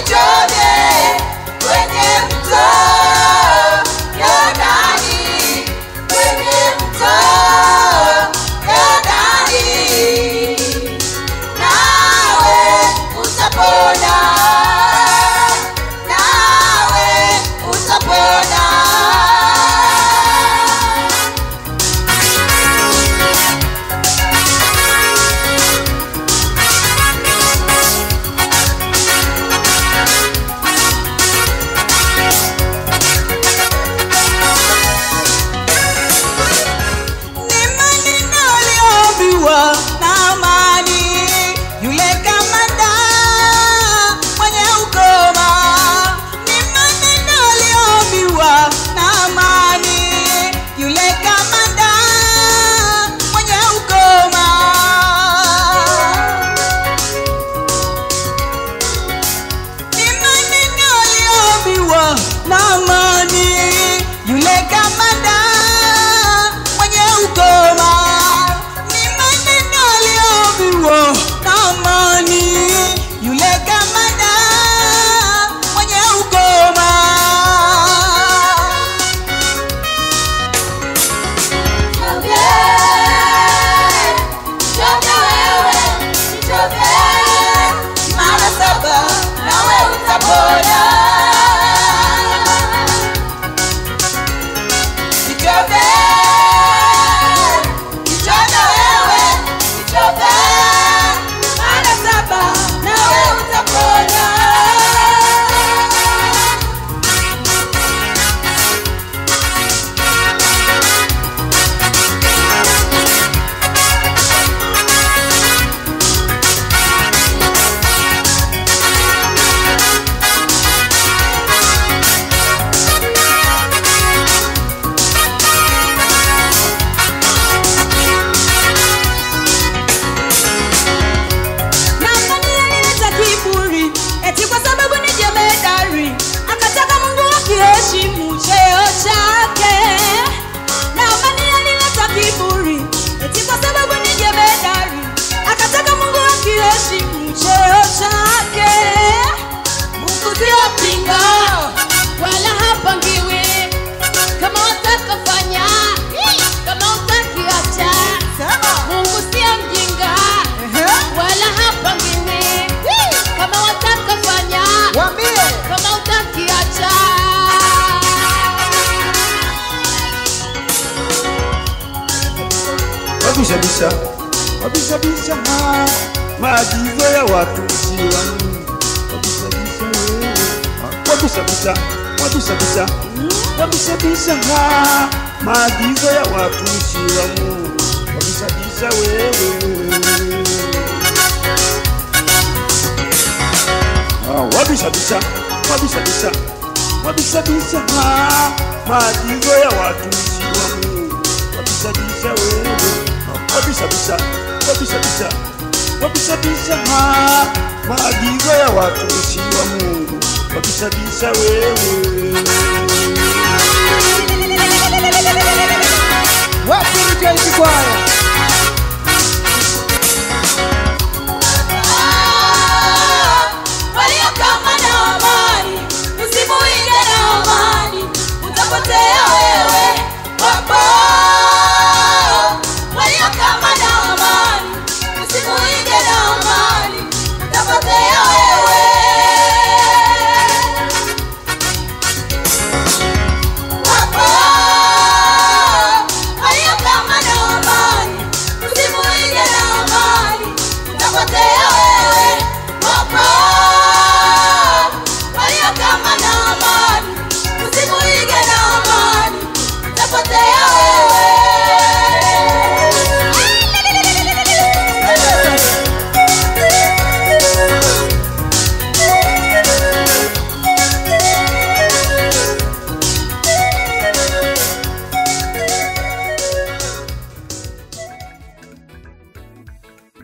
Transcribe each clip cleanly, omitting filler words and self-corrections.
Nitove kwenye mto Yordani, kwenye mto Yordani, nawe utapona, nawe utapona. Wabisha maagizo ya watumishi wa Mungu. Wabisha maagizo ya watumishi wa Mungu. Wabisha wewe. Wabisha maagizo ya watumishi wa Mungu. Wabisha wewe. Wabisha maagizo ya watumishi wa Mungu. Wabisha wewe. Wapi mjezi kwaya? Walio kama Naamani, usimuige Naamani, utapotea wewe. Wapo walio kama Naamani, usimuige Naamani, utapotea wewe. Wapo walio kama Naamani, usimuige Naamani, utapotea wewe. Wapo walio kama Naamani, usimuige Naamani, utapotea wewe.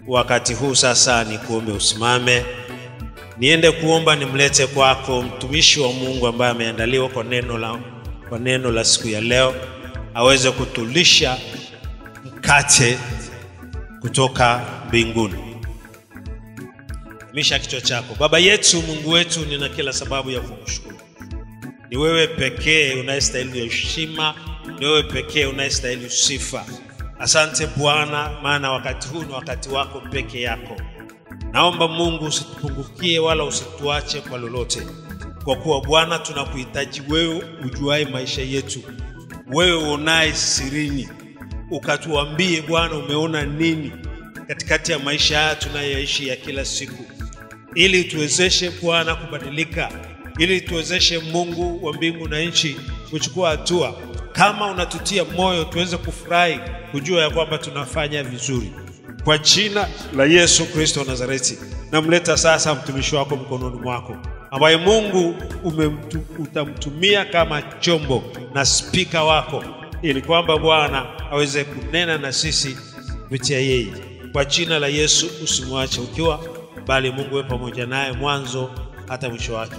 Wakati huu sasa ni kuombe usimame. Niende kuomba nimlete kwako mtumishi wa Mungu ambaye ameandaliwa kwa neno la siku ya leo, aweze kutulisha mkate kutoka mbinguni. Misha kichwa chako. Baba yetu, Mungu wetu, nina kila sababu ya kukushukuru. Ni wewe pekee unayestahili heshima, ni wewe pekee unayestahili sifa. Asante Bwana, maana wakati huu ni wakati wako peke yako. Naomba Mungu usitupungukie wala usituache kwa lolote. Kwa kuwa Bwana tunakuhitaji wewe, ujuae maisha yetu. Wewe unaye sirini. Ukatuambie Bwana umeona nini katikati ya maisha haya tunayoishi ya kila siku. Ili tuwezeshe Bwana kubadilika, ili tuwezeshe Mungu wa mbingu na nchi kuchukua hatua. Kama unatutia moyo tuweze kufurahi kujua ya kwamba tunafanya vizuri. Kwa jina la Yesu Kristo wa Nazareti, namleta sasa mtumishi wako mkononi mwako, ambaye Mungu utamtumia kama chombo na spika wako, ili kwamba Bwana aweze kunena na sisi kupitia yeye. Kwa jina la Yesu, usimwache ukiwa, bali Mungu wewe pamoja naye mwanzo hata mwisho wake.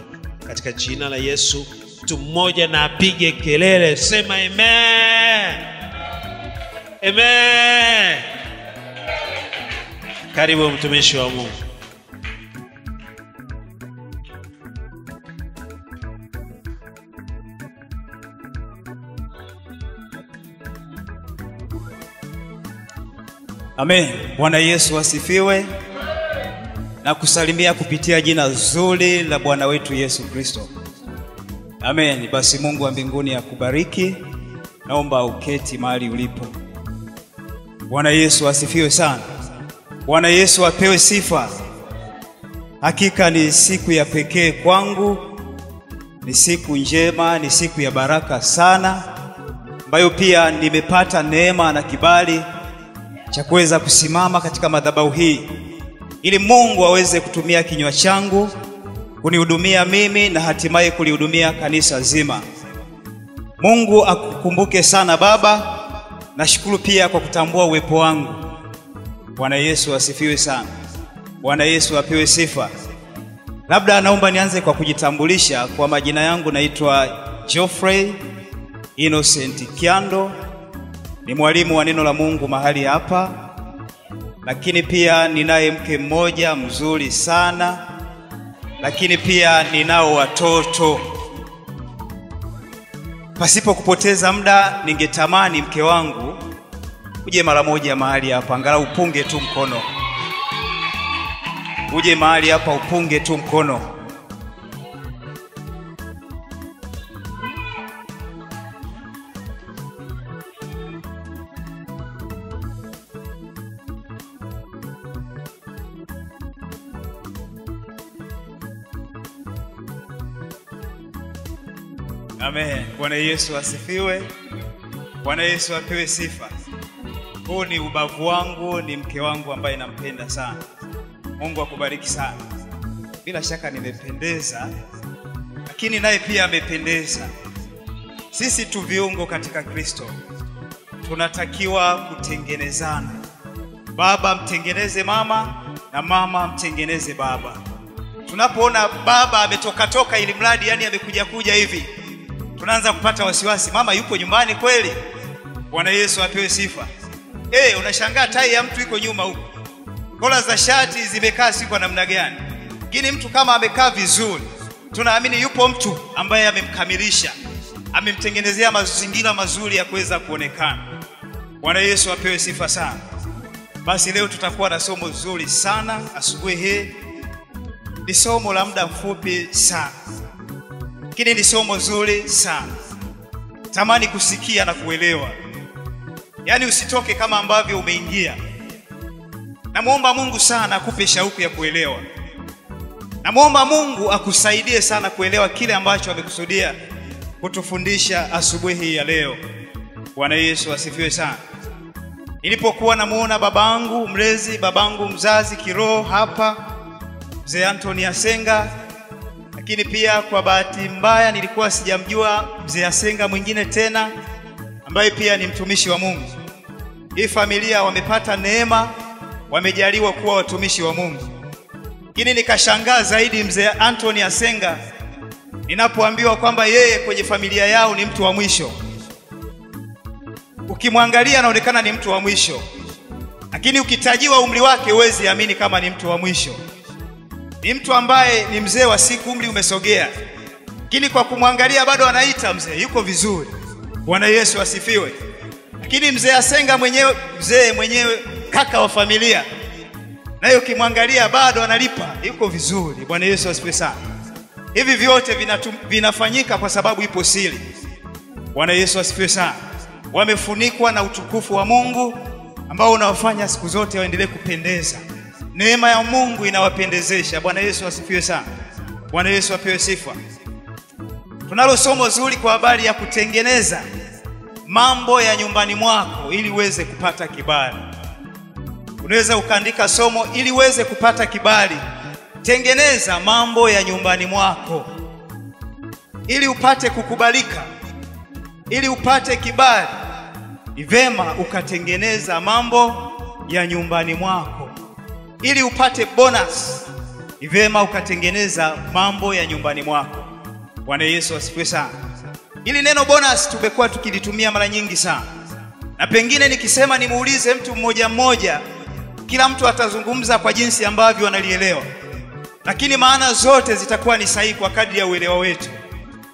Katika jina la Yesu, mtu mmoja na apige kelele, sema amen. Amen. Karibu mtumishi wa Mungu. Amen. Bwana Yesu asifiwe. Na kusalimia kupitia jina zuri la Bwana wetu Yesu Kristo. Amen. Basi Mungu wa mbinguni akubariki. Naomba uketi mahali ulipo. Bwana Yesu asifiwe sana. Bwana Yesu apewe sifa. Hakika ni siku ya pekee kwangu. Ni siku njema, ni siku ya baraka sana, ambayo pia nimepata neema na kibali cha kuweza kusimama katika madhabahu hii, ili Mungu aweze kutumia kinywa changu kunihudumia mimi na hatimaye kulihudumia kanisa zima. Mungu akukumbuke sana Baba. Nashukuru pia kwa kutambua uwepo wangu. Bwana Yesu asifiwe sana. Bwana Yesu apewe sifa. Labda naomba nianze kwa kujitambulisha. Kwa majina yangu naitwa Geoffrey Innocent Kiando. Ni mwalimu wa neno la Mungu mahali hapa. Lakini pia ninaye mke mmoja mzuri sana. Lakini pia ninao watoto. Pasipo kupoteza muda, ningetamani mke wangu uje mara moja mahali hapa, angalau upunge tu mkono. Uje mahali hapa upunge tu mkono. Amen. Bwana Yesu asifiwe. Bwana Yesu apewe sifa. Huu ni ubavu wangu, ni mke wangu ambaye nampenda sana. Mungu akubariki sana. Bila shaka nimependeza, lakini naye pia amependeza. Sisi tu viungo katika Kristo. Tunatakiwa kutengenezana. Baba mtengeneze mama na mama mtengeneze baba. Tunapoona baba ametoka ili mradi, yani amekuja hivi, tunaanza kupata wasiwasi, mama yuko nyumbani kweli? Bwana Yesu apewe sifa. Unashangaa tai ya mtu iko nyuma huko. Kola za shati zimekaa si kwa namna gani? Lakini mtu kama amekaa vizuri, tunaamini yupo mtu ambaye amemkamilisha, amemtengenezea mazingira mazuri ya kuweza kuonekana. Bwana Yesu apewe sifa sana. Basi leo tutakuwa na somo zuri sana asubuhi hii. Ni somo la muda mfupi sana, lakini ni somo zuri sana. Tamani kusikia na kuelewa. Yaani usitoke kama ambavyo umeingia. Namuomba Mungu sana akupe shauku ya kuelewa. Namuomba Mungu akusaidie sana kuelewa kile ambacho amekusudia kutufundisha asubuhi ya leo. Bwana Yesu asifiwe sana. Nilipokuwa namuona babangu mlezi, babangu mzazi kiroho hapa, Mzee Anthony Asenga, lakini pia kwa bahati mbaya nilikuwa sijamjua Mzee Asenga mwingine tena ambaye pia ni mtumishi wa Mungu. Hii familia wamepata neema, wamejaliwa kuwa watumishi wa Mungu. Lakini nikashangaa zaidi Mzee Anthony Asenga ninapoambiwa kwamba yeye kwenye familia yao ni mtu wa mwisho. Ukimwangalia anaonekana ni mtu wa mwisho, lakini ukitajiwa umri wake huwezi amini kama ni mtu wa mwisho. Ni mtu ambaye ni mzee wa siku, umri umesogea, lakini kwa kumwangalia bado anaita mzee, yuko vizuri. Bwana Yesu asifiwe. Lakini mzee Asenga mwenyewe, mzee mwenyewe, kaka wa familia, naye ukimwangalia bado analipa, yuko vizuri. Bwana Yesu asifiwe sana. Hivi vyote vinafanyika kwa sababu ipo siri. Bwana Yesu asifiwe sana. Wamefunikwa na utukufu wa Mungu ambao unawafanya siku zote waendelee kupendeza. Neema ya Mungu inawapendezesha. Bwana Yesu asifiwe sana. Bwana Yesu apewe sifa. Tunalo somo zuri kwa habari ya kutengeneza mambo ya nyumbani mwako ili uweze kupata kibali. Unaweza ukaandika somo ili uweze kupata kibali. Tengeneza mambo ya nyumbani mwako ili upate kukubalika, ili upate kibali. Ni vema ukatengeneza mambo ya nyumbani mwako ili upate bonus. Ni vema ukatengeneza mambo ya nyumbani mwako. Bwana Yesu asifiwe sana. Ili neno bonus tumekuwa tukilitumia mara nyingi sana, na pengine nikisema nimuulize mtu mmoja mmoja, kila mtu atazungumza kwa jinsi ambavyo analielewa, lakini maana zote zitakuwa ni sahihi kwa kadri ya uelewa wetu.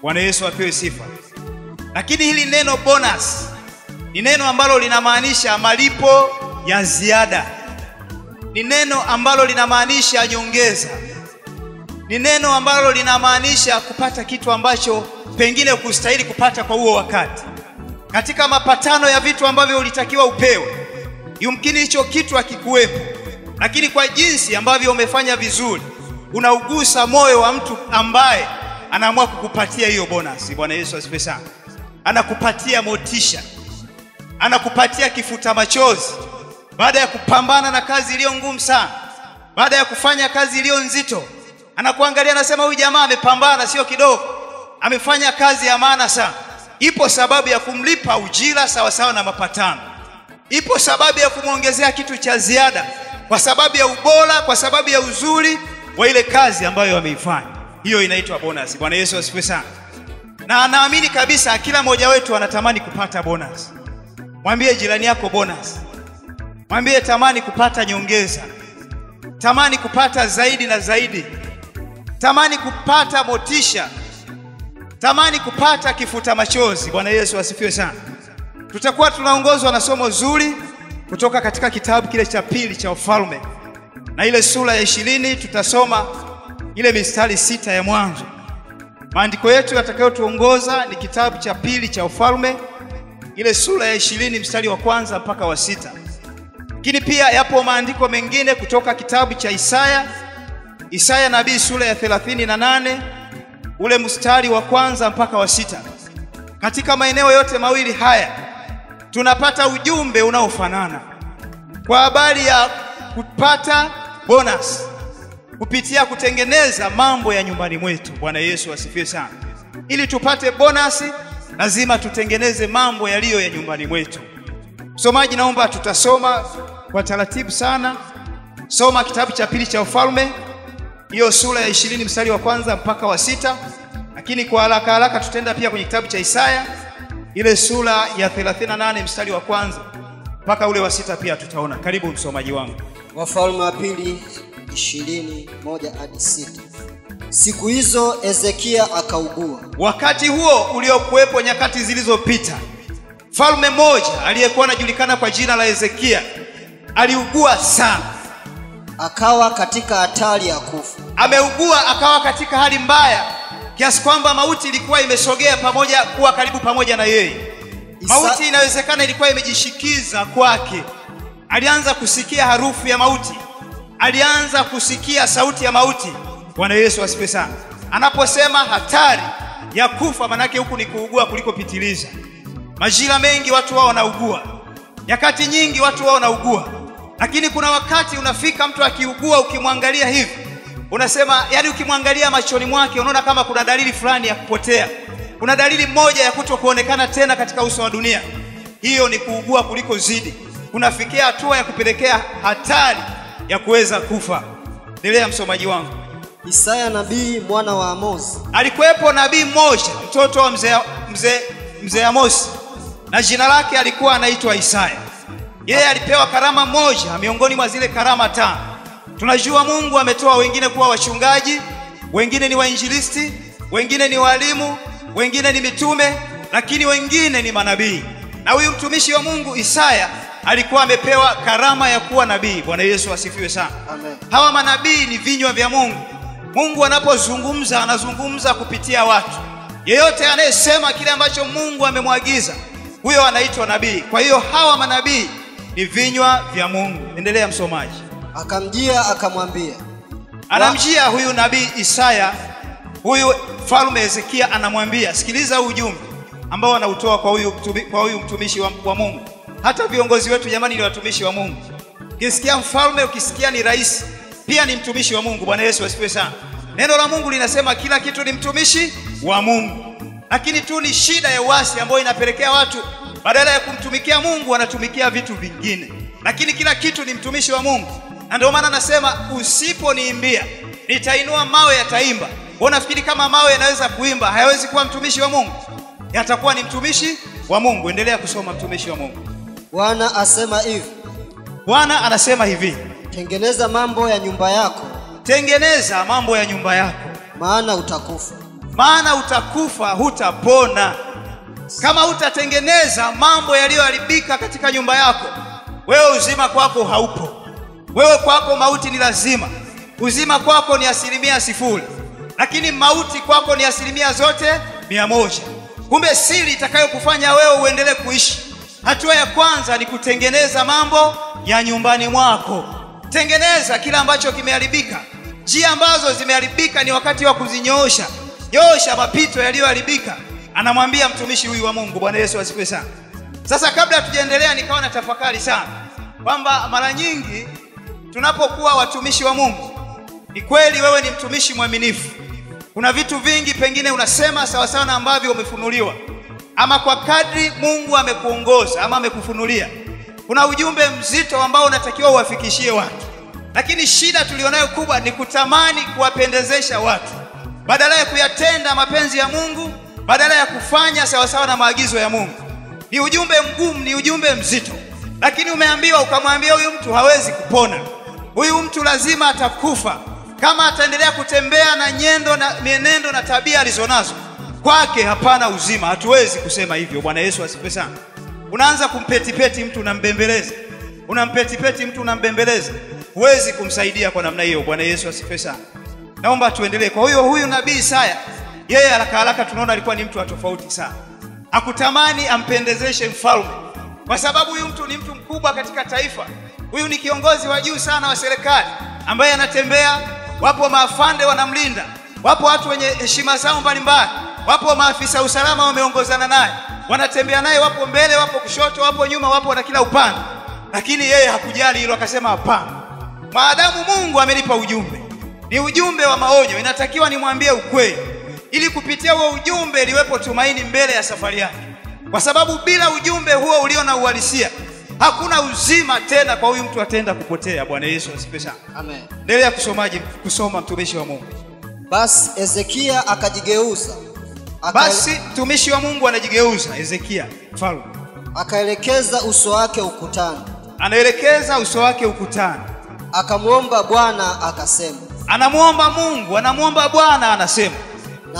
Bwana Yesu apewe sifa. Lakini hili neno bonus ni neno ambalo linamaanisha malipo ya ziada. Ni neno ambalo linamaanisha nyongeza. Ni neno ambalo linamaanisha kupata kitu ambacho pengine kustahili kupata kwa huo wakati. Katika mapatano ya vitu ambavyo ulitakiwa upewe, yumkini hicho kitu hakikuwepo, lakini kwa jinsi ambavyo umefanya vizuri, unaugusa moyo wa mtu ambaye anaamua kukupatia hiyo bonus. Bwana Yesu asifiwe sana. Anakupatia motisha, anakupatia kifuta machozi baada ya kupambana na kazi iliyo ngumu sana, baada ya kufanya kazi iliyo nzito. Anakuangalia anasema, huyu jamaa amepambana sio kidogo, amefanya kazi ya maana sana. Ipo sababu ya kumlipa ujira sawa sawa na mapatano. Ipo sababu ya kumwongezea kitu cha ziada kwa sababu ya ubora, kwa sababu ya uzuri wa ile kazi ambayo ameifanya. Hiyo inaitwa bonus. Bwana Yesu asifiwe sana. Na naamini kabisa kila mmoja wetu anatamani kupata bonus. Mwambie jirani yako bonus. Mwambie tamani kupata nyongeza. Tamani kupata zaidi na zaidi. Tamani kupata motisha. Tamani kupata kifuta machozi. Bwana Yesu asifiwe sana. Tutakuwa tunaongozwa na somo zuri kutoka katika kitabu kile cha pili cha Wafalme, na ile sura ya 20 tutasoma ile mistari 6 ya mwanzo. Maandiko yetu yatakayotuongoza ni kitabu cha pili cha Wafalme, ile sura ya 20 mstari wa kwanza mpaka wa 6. Lakini pia yapo maandiko mengine kutoka kitabu cha Isaya nabii sura ya 38 ule mstari wa kwanza mpaka wa 6. Katika maeneo yote mawili haya tunapata ujumbe unaofanana kwa habari ya kupata bonus kupitia kutengeneza mambo ya nyumbani mwetu. Bwana Yesu asifiwe sana. Ili tupate bonus lazima tutengeneze mambo yaliyo ya nyumbani mwetu. Msomaji, naomba tutasoma kwa taratibu sana. Soma kitabu cha pili cha Wafalme, hiyo sura ya 20 mstari wa kwanza mpaka wa 6. Lakini kwa haraka tutaenda pia kwenye kitabu cha Isaya, ile sura ya 38 mstari wa kwanza mpaka ule wa 6 pia tutaona. Karibu msomaji wangu. Wafalme wa pili 20:1 hadi 6. Siku hizo Hezekia akaugua. Wakati huo uliokuwepo nyakati zilizopita, mfalme mmoja aliyekuwa anajulikana kwa jina la Hezekia aliugua sana. Akawa katika hatari ya kufa. Ameugua akawa katika hali mbaya kiasi kwamba mauti ilikuwa imesogea kuwa karibu pamoja na yeye. Mauti inawezekana ilikuwa imejishikiza kwake. Alianza kusikia harufu ya mauti. Alianza kusikia sauti ya mauti. Bwana Yesu asifiwe sana. Anaposema hatari ya kufa, manake huku ni kuugua kuliko pitiliza. Majira mengi watu wao wanaugua. Nyakati nyingi watu wao wanaugua. Lakini kuna wakati unafika mtu akiugua, ukimwangalia hivi unasema, yani ukimwangalia machoni mwake unaona kama kuna dalili fulani ya kupotea. Kuna dalili moja ya kutokuonekana tena katika uso wa dunia. Hiyo ni kuugua kuliko zidi. Unafikia hatua ya kupelekea hatari ya kuweza kufa. Endelea msomaji wangu. Isaya nabii mwana wa Amosi. Alikuwepo nabii mmoja, mtoto wa mzee Amosi, na jina lake alikuwa anaitwa Isaya. Yeye alipewa karama moja miongoni mwa zile karama 5. Tunajua Mungu ametoa wengine kuwa wachungaji, wengine ni wainjilisti, wengine ni walimu, wengine ni mitume, lakini wengine ni manabii. Na huyu mtumishi wa Mungu Isaya alikuwa amepewa karama ya kuwa nabii. Bwana Yesu asifiwe sana. Amen. Hawa manabii ni vinywa vya Mungu. Mungu anapozungumza anazungumza kupitia watu. Yeyote anayesema kile ambacho Mungu amemwagiza, huyo anaitwa nabii. Kwa hiyo hawa manabii ni vinywa vya Mungu. Endelea msomaji. Akamjia akamwambia. Anamjia huyu nabii Isaya, huyu mfalme Hezekia anamwambia, sikiliza ujumbe ambao anautoa kwa huyu mtumishi wa Mungu. Hata viongozi wetu jamani ni watumishi wa Mungu. Ukisikia mfalme, ukisikia ni rais, pia ni mtumishi wa Mungu. Bwana Yesu asifiwe sana. Neno la Mungu linasema kila kitu ni mtumishi wa Mungu. Lakini tu ni shida ya uasi ambayo inapelekea watu badala ya kumtumikia Mungu wanatumikia vitu vingine. Lakini kila kitu ni mtumishi wa Mungu. Na ndio maana nasema usiponiimbia nitainua mawe yataimba. Unafikiri kama mawe yanaweza kuimba, hayawezi kuwa mtumishi wa Mungu? Yatakuwa ni mtumishi wa Mungu. Endelea kusoma mtumishi wa Mungu. Bwana asema hivi. Bwana anasema hivi. Tengeneza mambo ya nyumba yako. Tengeneza mambo ya nyumba yako. Maana utakufa. Maana utakufa, hutapona. Kama hutatengeneza mambo yaliyoharibika katika nyumba yako, wewe uzima kwako haupo. Wewe kwako mauti ni lazima. Uzima kwako ni 0%. Lakini mauti kwako ni 100%. Kumbe siri itakayokufanya wewe uendelee kuishi, hatua ya kwanza ni kutengeneza mambo ya nyumbani mwako. Tengeneza kila ambacho kimeharibika. Njia ambazo zimeharibika ni wakati wa kuzinyoosha. Nyosha mapito yaliyoharibika. Anamwambia mtumishi huyu wa Mungu. Bwana Yesu asifiwe sana. Sasa kabla tujaendelea, nikawa na tafakari sana kwamba mara nyingi tunapokuwa watumishi wa Mungu, ni kweli wewe ni mtumishi mwaminifu. Kuna vitu vingi pengine unasema sawa sawa na ambavyo umefunuliwa, ama kwa kadri Mungu amekuongoza ama amekufunulia. Kuna ujumbe mzito ambao unatakiwa uwafikishie watu. Lakini shida tulionayo kubwa ni kutamani kuwapendezesha watu badala ya kuyatenda mapenzi ya Mungu, badala ya kufanya sawa sawa na maagizo ya Mungu. Ni ujumbe mgumu, ni ujumbe mzito. Lakini umeambiwa ukamwambia huyu mtu hawezi kupona. Huyu mtu lazima atakufa kama ataendelea kutembea na mienendo na tabia alizonazo. Kwake hapana uzima. Hatuwezi kusema hivyo. Bwana Yesu asifiwe sana. Unaanza kumpetipeti mtu unambembeleza. Unampetipeti mtu unambembeleza. Huwezi kumsaidia kwa namna hiyo. Bwana Yesu asifiwe sana. Naomba tuendelee. Kwa hiyo huyu nabii Isaya, yeye haraka haraka tunaona alikuwa ni mtu wa tofauti sana. Hakutamani ampendezeshe mfalme, kwa sababu huyu mtu ni mtu mkubwa katika taifa. Huyu ni kiongozi wa juu sana wa serikali ambaye anatembea. Wapo maafande wanamlinda, wapo watu wenye heshima zao mbalimbali, wapo maafisa usalama wameongozana naye, wanatembea naye, wapo mbele, wapo kushoto, wapo nyuma, wapo na kila upande. Lakini yeye hakujali hilo, akasema hapana. Maadamu Mungu amenipa ujumbe, ni ujumbe wa maonyo, inatakiwa nimwambie ukweli ili kupitia huo ujumbe liwepo tumaini mbele ya safari yake. Kwa sababu bila ujumbe huo ulio na uhalisia, hakuna uzima tena kwa huyu mtu, atenda kupotea. Bwana Yesu asifiwe sana. Amen. Endelea kusoma mtumishi wa Mungu. Basi Hezekia akajigeuza. Basi mtumishi wa Mungu anajigeuza. Hezekia mfalme akaelekeza uso wake ukutani. Anaelekeza uso wake ukutani. Akamwomba Bwana akasema. Anamuomba Mungu, anamuomba Bwana anasema.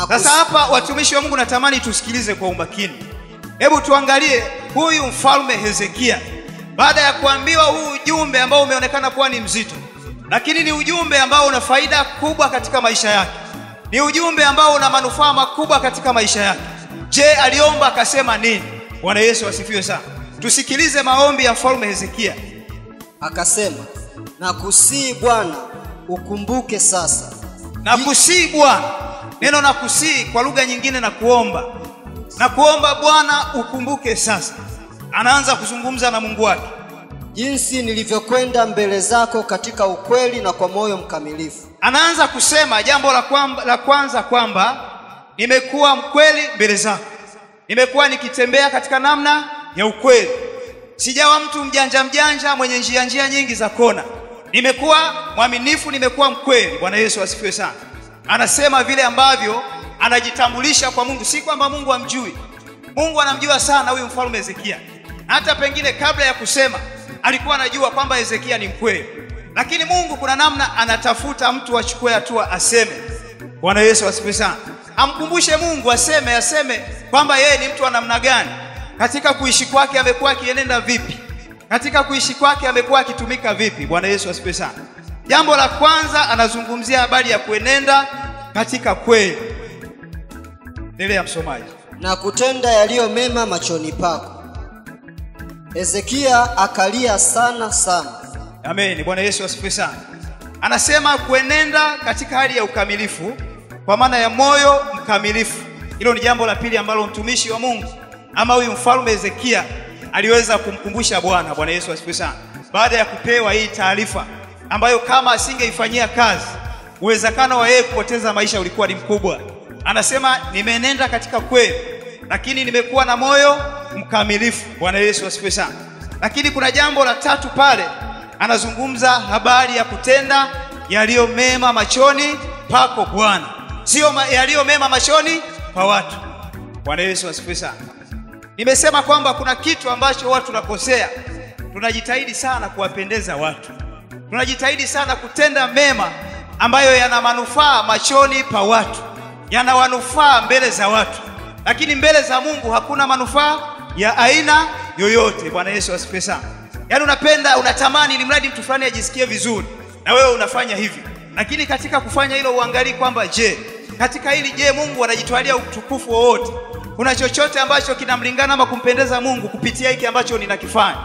Sasa hapa watumishi wa Mungu natamani tusikilize kwa umakini. Hebu tuangalie huyu mfalme Hezekia, baada ya kuambiwa huu ujumbe ambao umeonekana kuwa ni mzito, lakini ni ujumbe ambao una faida kubwa katika maisha yake. Ni ujumbe ambao una manufaa makubwa katika maisha yake. Je, aliomba akasema nini? Bwana Yesu asifiwe sana. Tusikilize maombi ya mfalme Hezekia. Akasema, nakusihi Bwana ukumbuke sasa. Nakusihi Bwana. Neno nakusihi kwa lugha nyingine na kuomba. Na kuomba Bwana ukumbuke sasa. Anaanza kuzungumza na Mungu wake. Jinsi nilivyokwenda mbele zako katika ukweli na kwa moyo mkamilifu. Anaanza kusema jambo la kwanza kwamba nimekuwa mkweli mbele zako. Nimekuwa nikitembea katika namna ya ukweli. Sijawa mtu mjanja mwenye njia nyingi za kona. Nimekuwa mwaminifu, nimekuwa mkweli. Bwana Yesu asifiwe sana. Anasema vile ambavyo anajitambulisha kwa Mungu, si kwamba Mungu hamjui. Mungu anamjua sana huyu mfalme Hezekia. Hata pengine kabla ya kusema alikuwa anajua kwamba Hezekia ni mkweli. lakini Mungu kuna namna anatafuta mtu achukue hatua aseme. Bwana Yesu asifiwe sana. Amkumbushe Mungu aseme kwamba yeye ni mtu wa namna gani. Katika kuishi kwake amekuwa akienenda vipi? Katika kuishi kwake amekuwa akitumika vipi? Bwana Yesu asifiwe sana. Jambo la kwanza anazungumzia habari ya kuenenda katika kweli. Endelea msomaji. Na kutenda yaliyo mema machoni pako. Hezekia akalia sana. Amen. Bwana Yesu asifiwe sana. Anasema kuenenda katika hali ya ukamilifu, kwa maana ya moyo mkamilifu. Hilo ni jambo la pili ambalo mtumishi wa Mungu ama huyu mfalme Hezekia aliweza kumkumbusha Bwana. Bwana Yesu asifiwe sana. Baada ya kupewa hii taarifa ambayo kama asingeifanyia kazi, uwezekano wa yeye kupoteza maisha ulikuwa ni mkubwa. Anasema nimeenenda katika kweli, lakini nimekuwa na moyo mkamilifu. Bwana Yesu asifiwe sana. Lakini kuna jambo la tatu pale, anazungumza habari ya kutenda yaliyo mema machoni pako Bwana, sio yaliyo mema machoni pa watu. Bwana Yesu asifiwe sana. Nimesema kwamba kuna kitu ambacho watu tunakosea. Tunajitahidi sana kuwapendeza watu, tunajitahidi sana kutenda mema ambayo yana manufaa machoni pa watu, yana manufaa mbele za watu, lakini mbele za Mungu hakuna manufaa ya aina yoyote. Bwana Yesu asifiwe sana. Yaani unatamani ili mradi mtu fulani ajisikie vizuri, na wewe unafanya hivi, lakini katika kufanya hilo uangalie kwamba katika hili Mungu anajitwalia utukufu wowote? Kuna chochote ambacho kinamlingana ama kumpendeza Mungu kupitia hiki ambacho ninakifanya?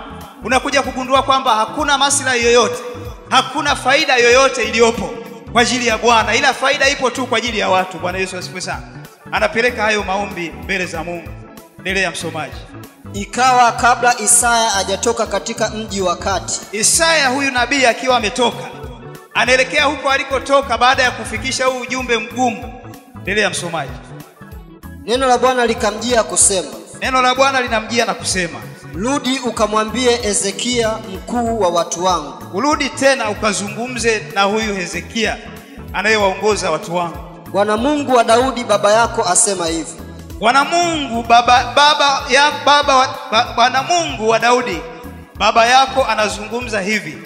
Unakuja kugundua kwamba hakuna maslahi yoyote, hakuna faida yoyote iliyopo kwa ajili ya Bwana, ila faida ipo tu kwa ajili ya watu. Bwana Yesu asifiwe sana. Anapeleka hayo maombi mbele za Mungu. Endelea msomaji. Ikawa kabla Isaya hajatoka katika mji wa kati. Isaya huyu nabii akiwa ametoka, anaelekea huko alikotoka baada ya kufikisha huu ujumbe mgumu. Endelea msomaji. Neno la Bwana likamjia kusema. Neno la Bwana linamjia na kusema, rudi ukamwambie Hezekia mkuu wa watu wangu. Urudi tena ukazungumze na huyu Hezekia anayewaongoza watu wangu. Bwana Mungu wa Daudi baba yako asema hivi. Bwana Mungu Bwana Mungu wa Daudi baba yako anazungumza hivi.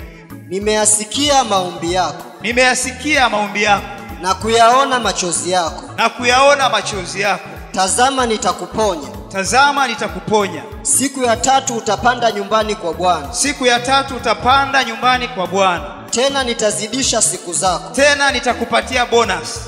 Nimeyasikia maombi yako. Nimeyasikia maombi yako. Na kuyaona machozi yako. Na kuyaona machozi yako. Tazama nitakuponya. Tazama nitakuponya. Siku ya tatu utapanda nyumbani kwa Bwana. Siku ya tatu utapanda nyumbani kwa Bwana. Tena nitazidisha siku zako. Tena nitakupatia bonus.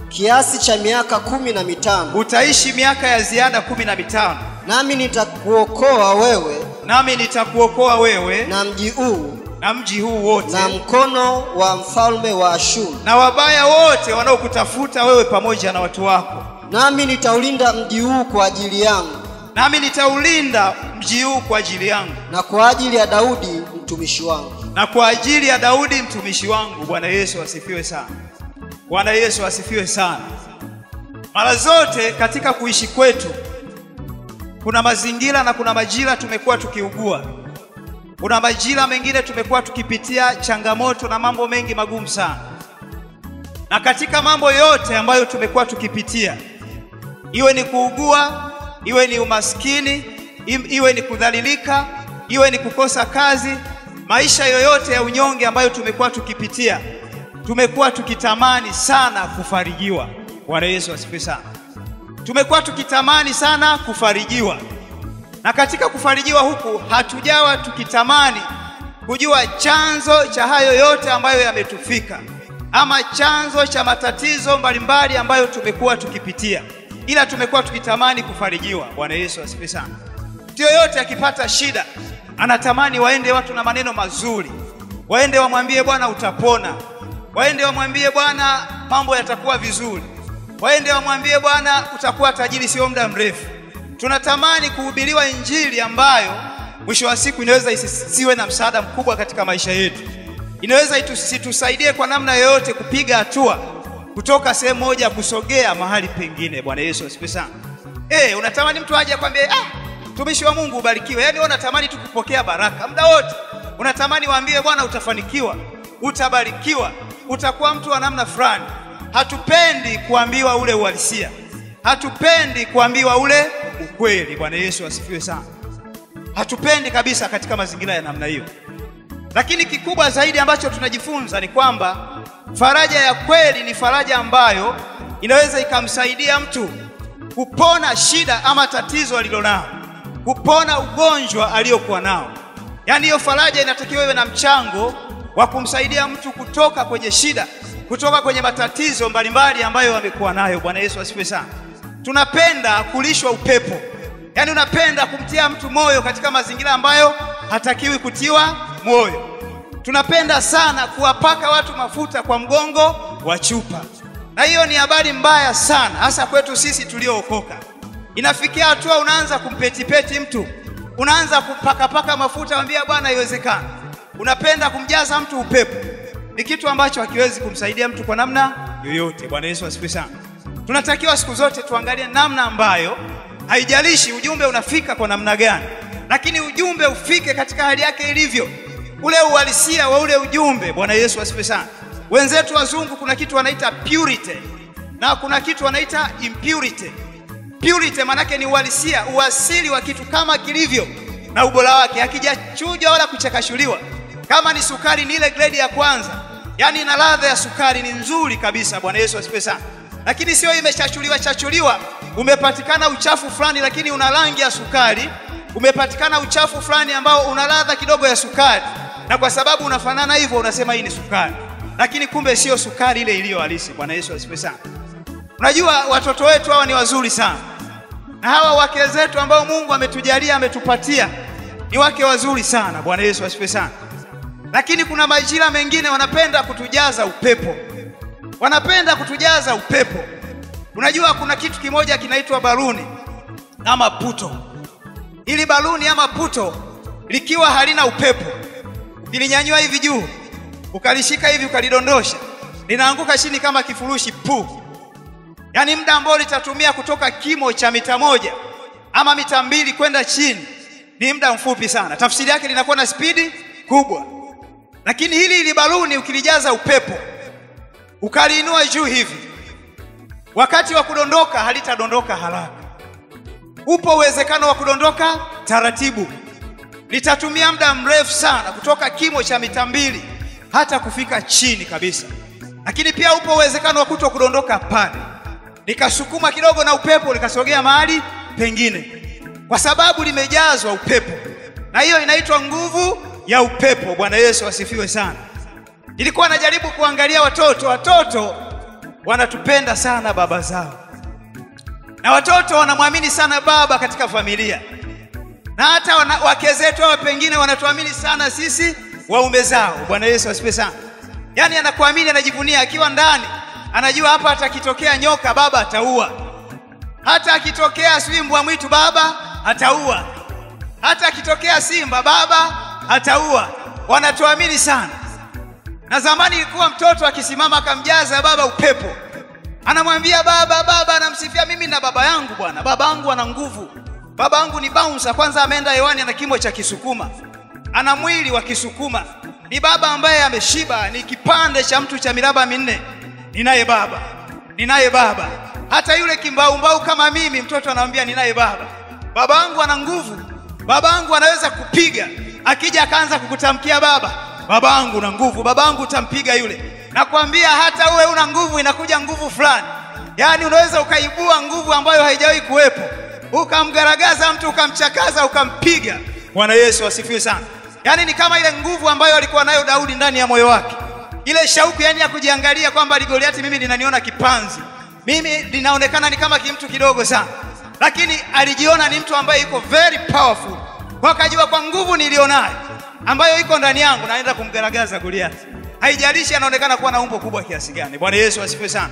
Kiasi cha miaka 15. Utaishi miaka ya ziada 15. Nami nitakuokoa wewe. Nami nitakuokoa wewe. Na mji huu. Na mji huu wote. Na mkono wa mfalme wa Ashuru. Na wabaya wote wanaokutafuta wewe pamoja na watu wako. Nami nitaulinda mji huu kwa ajili yangu. Nami nitaulinda mji huu kwa ajili yangu. Na kwa ajili ya Daudi mtumishi wangu. Na kwa ajili ya Daudi mtumishi wangu. Bwana Yesu asifiwe sana. Bwana Yesu asifiwe sana. Mara zote katika kuishi kwetu kuna mazingira na kuna majira tumekuwa tukiugua. Kuna majira mengine tumekuwa tukipitia changamoto na mambo mengi magumu sana. Na katika mambo yote ambayo tumekuwa tukipitia, iwe ni kuugua, iwe ni umaskini, iwe ni kudhalilika, iwe ni kukosa kazi, maisha yoyote ya unyonge ambayo tumekuwa tukipitia, tumekuwa tukitamani sana kufarijiwa. Bwana Yesu asifiwe sana. Tumekuwa tukitamani sana kufarijiwa. Na katika kufarijiwa huku hatujawa tukitamani kujua chanzo cha hayo yote ambayo yametufika, ama chanzo cha matatizo mbalimbali ambayo tumekuwa tukipitia, ila tumekuwa tukitamani kufarijiwa. Bwana Yesu asifiwe sana. Mtu yoyote akipata shida anatamani waende watu na maneno mazuri, waende wamwambie Bwana utapona, waende wamwambie Bwana mambo yatakuwa vizuri, waende wamwambie Bwana utakuwa tajiri sio muda mrefu. Tunatamani kuhubiriwa injili ambayo mwisho wa siku inaweza isiwe na msaada mkubwa katika maisha yetu. Inaweza itusaidie kwa namna yoyote kupiga hatua kutoka sehemu moja kusogea mahali pengine. Bwana Yesu asifiwe sana. Unatamani mtu aje akwambie mtumishi wa Mungu ubarikiwe. Yaani unatamani tu kupokea baraka muda wote. Unatamani waambie Bwana utafanikiwa, utabarikiwa, utakuwa mtu wa namna fulani. Hatupendi kuambiwa ule uhalisia. Hatupendi kuambiwa ule ukweli. Bwana Yesu asifiwe sana. Hatupendi kabisa katika mazingira ya namna hiyo. Lakini kikubwa zaidi ambacho tunajifunza ni kwamba faraja ya kweli ni faraja ambayo inaweza ikamsaidia mtu kupona shida ama tatizo alilonalo, kupona ugonjwa aliokuwa nao. Yaani hiyo faraja inatakiwa iwe na mchango wa kumsaidia mtu kutoka kwenye shida, kutoka kwenye matatizo mbalimbali ambayo amekuwa nayo. Bwana Yesu asifiwe sana. Tunapenda kulishwa upepo. Yaani unapenda kumtia mtu moyo katika mazingira ambayo hatakiwi kutiwa moyo. Tunapenda sana kuwapaka watu mafuta kwa mgongo wa chupa. Na hiyo ni habari mbaya sana, hasa kwetu sisi tuliookoka. Inafikia hatua unaanza kumpetipeti mtu, unaanza kupaka mafuta, mwambia bwana haiwezekani. Unapenda kumjaza mtu upepo. Ni kitu ambacho hakiwezi kumsaidia mtu kwa namna yoyote. Bwana Yesu asifiwe sana. Tunatakiwa siku zote tuangalie namna ambayo haijalishi ujumbe unafika kwa namna gani, lakini ujumbe ufike katika hali yake ilivyo, ule uhalisia wa ule ujumbe. Bwana Yesu asifiwe sana. Wenzetu wazungu kuna kitu wanaita purity na kuna kitu wanaita impurity. Purity manake ni uhalisia, uasili wa kitu kama kilivyo na ubora wake, hakijachujwa wala kuchakashuliwa. Kama ni sukari ni ile grade ya kwanza, yani ina ladha ya sukari, ni nzuri kabisa. Bwana Yesu asifiwe sana. Lakini sio imechachuliwa, umepatikana uchafu fulani lakini una rangi ya sukari, umepatikana uchafu fulani ambao una ladha kidogo ya sukari, na kwa sababu unafanana hivyo unasema hii ni sukari, lakini kumbe sio sukari ile iliyo halisi. Bwana Yesu asifiwe sana. Unajua watoto wetu hawa ni wazuri sana, na hawa wake zetu ambao Mungu ametujalia ametupatia ni wake wazuri sana. Bwana Yesu asifiwe sana. Lakini kuna majira mengine wanapenda kutujaza upepo. Wanapenda kutujaza upepo. Unajua kuna kitu kimoja kinaitwa baluni ama puto. Ili baluni ama puto likiwa halina upepo, lilinyanyua hivi juu, ukalishika hivi ukalidondosha, linaanguka chini kama kifurushi pu. Yaani muda ambao litatumia kutoka kimo cha mita 1 ama mita 2 kwenda chini ni muda mfupi sana. Tafsiri yake linakuwa na spidi kubwa. Lakini hili baluni ukilijaza upepo, ukaliinua juu hivi, wakati wa kudondoka halitadondoka haraka. Upo uwezekano wa kudondoka taratibu. Litatumia muda mrefu sana kutoka kimo cha mita 2 hata kufika chini kabisa. Lakini pia upo uwezekano wa kuto kudondoka pale, likasukuma kidogo na upepo likasogea mahali pengine, kwa sababu limejazwa upepo. Na hiyo inaitwa nguvu ya upepo. Bwana Yesu asifiwe sana. Nilikuwa najaribu kuangalia watoto wanatupenda sana baba zao, na watoto wanamwamini sana baba katika familia, na hata wake zetu hawa pengine wanatuamini sana sisi waume zao. Bwana Yesu asifiwe sana. Yaani anakuamini, anajivunia, akiwa ndani anajua hapa atakitokea nyoka baba ataua, hata akitokea mbwa mwitu baba ataua, hata akitokea simba baba ataua. Wanatuamini sana. Na zamani ilikuwa mtoto akisimama akamjaza baba upepo, anamwambia baba, anamsifia, mimi na baba yangu bwana, baba yangu ana nguvu, baba yangu ni bouncer, kwanza ameenda hewani, ana kimo cha Kisukuma, ana mwili wa Kisukuma, ni baba ambaye ameshiba, ni kipande cha mtu cha miraba 4. Ninaye baba. Hata yule kimbaumbau kama mimi mtoto anamwambia ninaye baba. Baba yangu ana nguvu, baba yangu anaweza kupiga. Akija akaanza kukutamkia baba yangu na nguvu, baba yangu utampiga yule. Nakwambia hata uwe una nguvu inakuja nguvu fulani. Yaani unaweza ukaibua nguvu ambayo haijawahi kuwepo, ukamgaragaza mtu, ukamchakaza, ukampiga. Bwana Yesu asifiwe sana. Yaani ni kama ile nguvu ambayo alikuwa nayo Daudi ndani ya moyo wake. Ile shauku yani ya kujiangalia kwamba Goliati mimi ninaniona kipanzi, mimi linaonekana ni kama kimtu kidogo sana, lakini alijiona ni mtu ambaye yuko very powerful. Kwa akajua kwa nguvu nilionayo ambayo iko ndani yangu naenda kumgaragaza Goliati. Haijalishi anaonekana kuwa na umbo kubwa kiasi gani. Bwana Yesu asifiwe sana.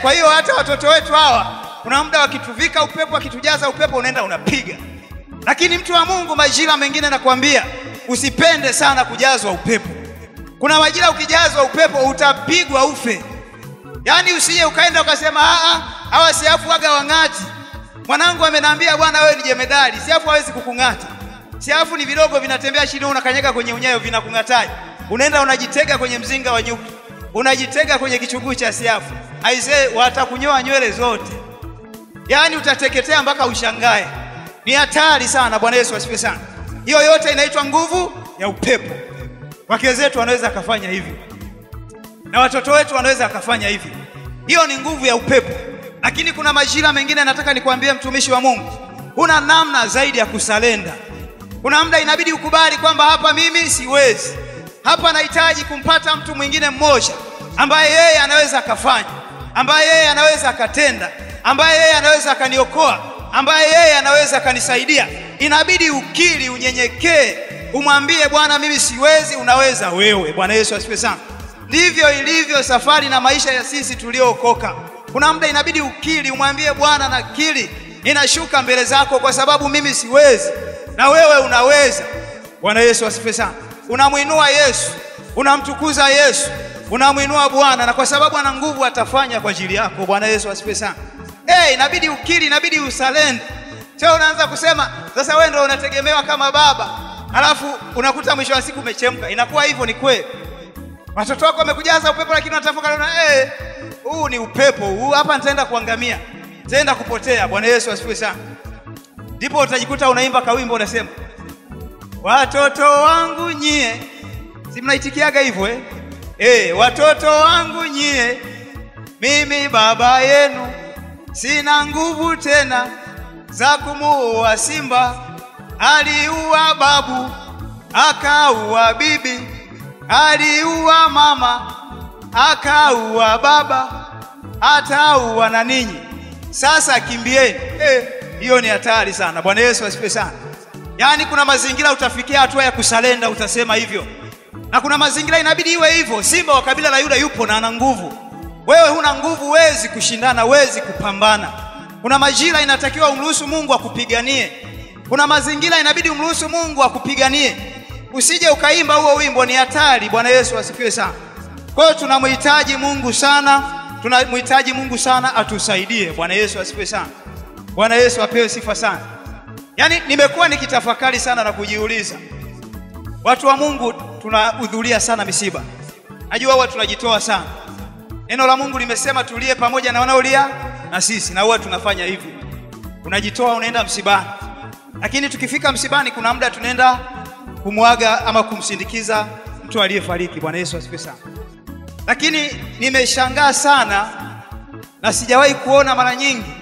Kwa hiyo hata watoto wetu hawa kuna muda wakituvika upepo, wakitujaza upepo unaenda unapiga. Lakini mtu wa Mungu, majira mengine nakwambia usipende sana kujazwa upepo. Kuna majira ukijazwa upepo utapigwa ufe. Yaani usije ukaenda ukasema hawa siafu waga wangati. Mwanangu ameniambia bwana wewe ni jemedali, siafu hawezi kukungata. Siafu ni vidogo vinatembea chini, unakanyeka kwenye unyayo vinakungataje. Unaenda unajitega kwenye mzinga wa nyuki, unajitega kwenye kichuguu cha siafu. Aisee, watakunyoa nywele zote. Yaani utateketea mpaka ushangae. Ni hatari sana. Bwana Yesu asifiwe sana. Hiyo yote inaitwa nguvu ya upepo. wake zetu wanaweza kufanya hivyo, na watoto wetu wanaweza kufanya hivyo. Hiyo ni nguvu ya upepo. Lakini kuna majira mengine nataka nikwambie mtumishi wa Mungu, huna namna zaidi ya kusalenda. Kuna muda inabidi ukubali kwamba hapa mimi siwezi. Hapa nahitaji kumpata mtu mwingine mmoja ambaye yeye anaweza akafanya, ambaye yeye anaweza akatenda, ambaye yeye anaweza akaniokoa, ambaye yeye anaweza akanisaidia. Inabidi ukiri, unyenyekee, umwambie Bwana mimi siwezi, unaweza wewe. Bwana Yesu asifiwe sana. Ndivyo ilivyo safari na maisha ya sisi tuliookoka. Kuna muda inabidi ukiri, umwambie Bwana nakiri, ninashuka mbele zako kwa sababu mimi siwezi na wewe unaweza. Bwana Yesu asifiwe sana. Unamuinua Yesu, unamtukuza Yesu, unamuinua Bwana, na kwa sababu ana nguvu atafanya kwa ajili yako. Bwana Yesu asifiwe sana. Inabidi ukiri, inabidi usalende. Sio unaanza kusema sasa wewe ndio unategemewa kama baba, alafu unakuta mwisho wa siku umechemka. Inakuwa hivyo ni kweli. Watoto wako wamekujaza upepo, lakini unatafuta huu ni upepo, huu hapa nitaenda kuangamia, nitaenda kupotea. Bwana Yesu asifiwe sana. Ndipo utajikuta unaimba kawimbo unasema, watoto wangu nyie, si mnaitikiaga hivyo watoto wangu nyie, mimi baba yenu, sina nguvu tena za kumuua simba. Aliua babu, akaua bibi, aliua mama, akaua baba, ataua na ninyi. Sasa kimbieni. Hiyo ni hatari sana. Bwana Yesu asifiwe sana. Yaani kuna mazingira utafikia hatua ya kusalenda, utasema hivyo. Na kuna mazingira inabidi iwe hivyo. Simba wa kabila la Yuda yupo na ana nguvu. Wewe huna nguvu, huwezi kushindana, huwezi kupambana. Kuna majira inatakiwa umruhusu Mungu akupiganie. Kuna mazingira inabidi umruhusu Mungu akupiganie. Usije ukaimba huo wimbo, ni hatari. Bwana Yesu asifiwe sana. Kwa hiyo tunamhitaji Mungu sana, tunamhitaji Mungu sana atusaidie. Bwana Yesu asifiwe sana. Bwana Yesu apewe sifa sana. Yaani nimekuwa nikitafakari sana na kujiuliza, watu wa Mungu tunahudhuria sana misiba. Najua huwa tunajitoa sana. Neno la Mungu limesema tulie pamoja na wanaolia na sisi, na huwa tunafanya hivyo. Unajitoa, unaenda msibani. Lakini tukifika msibani kuna muda tunaenda kumwaga ama kumsindikiza mtu aliyefariki. Bwana Yesu asifiwe sana. Lakini nimeshangaa sana na sijawahi kuona mara nyingi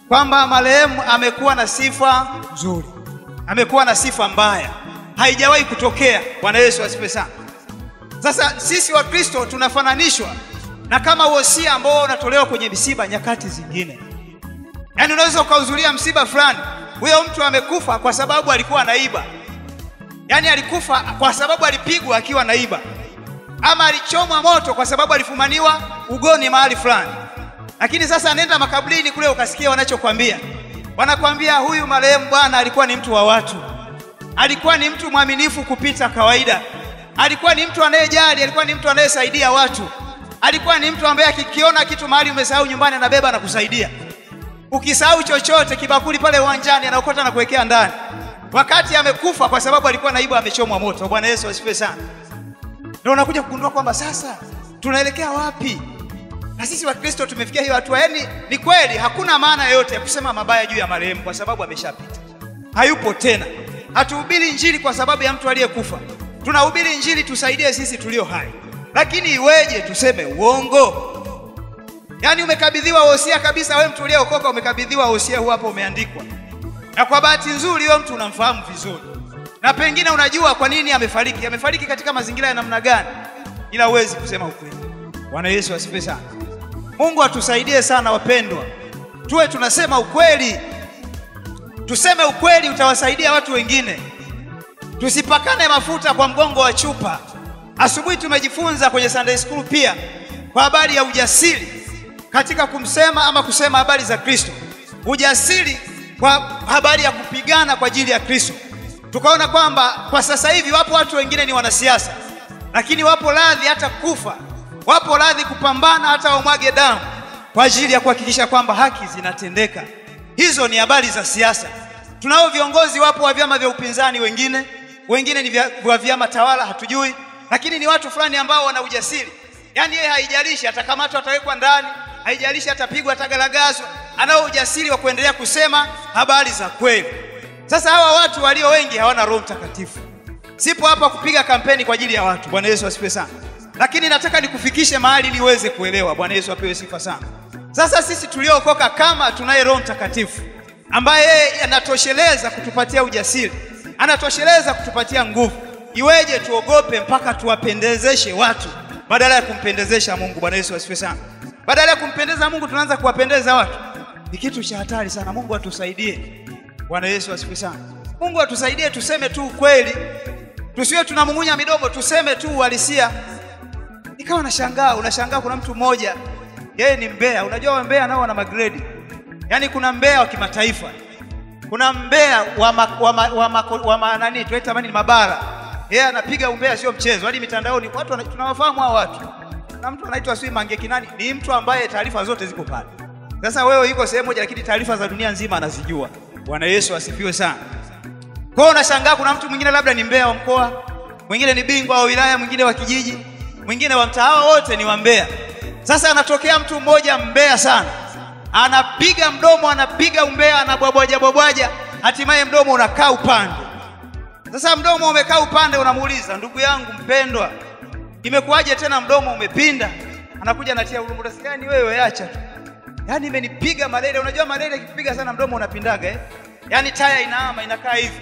kwamba marehemu amekuwa na sifa nzuri, amekuwa na sifa mbaya. Haijawahi kutokea. Bwana Yesu asifiwe sana. Sasa sisi wa Kristo tunafananishwa na kama wosia ambao unatolewa kwenye misiba nyakati zingine. Yaani unaweza ukahudhuria msiba fulani, huyo mtu amekufa kwa sababu alikuwa anaiba. Yaani alikufa kwa sababu alipigwa akiwa anaiba, ama alichomwa moto kwa sababu alifumaniwa ugoni mahali fulani. Lakini sasa nenda makaburini kule ukasikia wanachokwambia. Wanakwambia huyu marehemu bwana alikuwa ni mtu wa watu. Alikuwa ni mtu mwaminifu kupita kawaida. Alikuwa ni mtu anayejali, alikuwa ni mtu anayesaidia watu. Alikuwa ni mtu ambaye akikiona kitu mahali umesahau nyumbani anabeba na kusaidia. Ukisahau chochote, kibakuli pale uwanjani anaokota na kuwekea ndani. Wakati amekufa kwa sababu alikuwa naiba, amechomwa moto. Bwana Yesu asifiwe sana. Ndio unakuja kugundua kwamba sasa tunaelekea wapi? Na sisi wa Kristo tumefikia hiyo hatua. Yaani ni kweli hakuna maana yoyote ya kusema mabaya juu ya marehemu kwa sababu ameshapita. Hayupo tena. Hatuhubiri injili kwa sababu ya mtu aliyekufa. Tunahubiri injili tusaidie sisi tulio hai. Lakini iweje tuseme uongo? Yaani umekabidhiwa wosia kabisa, wewe mtu uliyeokoka umekabidhiwa wosia huu hapo umeandikwa. Na kwa bahati nzuri huyo mtu unamfahamu vizuri. Na pengine unajua kwa nini amefariki. Amefariki katika mazingira ya namna gani? Ila huwezi kusema ukweli. Bwana Yesu asifiwe sana. Mungu atusaidie sana wapendwa. Tuwe tunasema ukweli. Tuseme ukweli, utawasaidia watu wengine. Tusipakane mafuta kwa mgongo wa chupa. Asubuhi tumejifunza kwenye Sunday School pia kwa habari ya ujasiri katika kumsema ama kusema habari za Kristo. Ujasiri kwa habari ya kupigana kwa ajili ya Kristo. Tukaona kwamba kwa sasa hivi wapo watu wengine ni wanasiasa, lakini wapo radhi hata kufa. Wapo radhi kupambana hata wamwage damu kwa ajili ya kuhakikisha kwamba haki zinatendeka. Hizo ni habari za siasa. Tunao viongozi wapo wa vyama vya upinzani, wengine ni wa vyama tawala hatujui, lakini ni watu fulani ambao wana ujasiri. Yaani yeye haijalishi atakamatwa, atawekwa ndani, haijalishi atapigwa, atagalagazwa, anao ujasiri wa kuendelea kusema habari za kweli. Sasa hawa watu walio wengi hawana Roho Mtakatifu. Sipo hapa kupiga kampeni kwa ajili ya watu. Bwana Yesu asifiwe sana. Lakini nataka nikufikishe mahali ili uweze kuelewa. Bwana Yesu apewe sifa sana. Sasa sisi tuliookoka, kama tunaye Roho Mtakatifu ambaye anatosheleza kutupatia ujasiri, anatosheleza kutupatia nguvu, iweje tuogope mpaka tuwapendezeshe watu badala ya kumpendezesha Mungu? Bwana Yesu asifiwe sana. Badala ya kumpendeza Mungu tunaanza kuwapendeza watu. Ni kitu cha hatari sana. Mungu atusaidie. Bwana Yesu asifiwe sana. Mungu atusaidie tuseme tu ukweli. Tusiwe tunamung'unya midomo, tuseme tu uhalisia. Nikawa unashangaa kuna mtu mmoja, yeye ni mbea. Unajua mbea nao wana magrade. Yaani kuna mbea wa kimataifa. Kuna mbea wa nani? Tunaita nani? Mabara. Yeye anapiga umbea sio mchezo. Hadi mitandaoni watu tunawafahamu hao watu. Na mtu anaitwa Sui Mange Kinani, ni mtu ambaye taarifa zote ziko pale. Sasa wewe yuko sehemu moja lakini taarifa za dunia nzima anazijua. Bwana Yesu asifiwe sana. Kwa hiyo unashangaa kuna mtu mwingine labda ni mbea wa mkoa, mwingine ni bingwa wa wilaya, mwingine wa kijiji, mwingine wa mtaa, wote ni wa mbea. Sasa anatokea mtu mmoja mbea sana. Anapiga mdomo, anapiga umbea, anabwabwaja, hatimaye mdomo unakaa upande. Sasa mdomo umekaa upande, unamuuliza, ndugu yangu mpendwa, imekuwaje tena mdomo umepinda? Anakuja anatia huruma, "Unasikani wewe, acha tu. Yaani imenipiga malaria." Unajua malaria ikipiga sana mdomo unapindaga Yaani taya inaama, inakaa hivi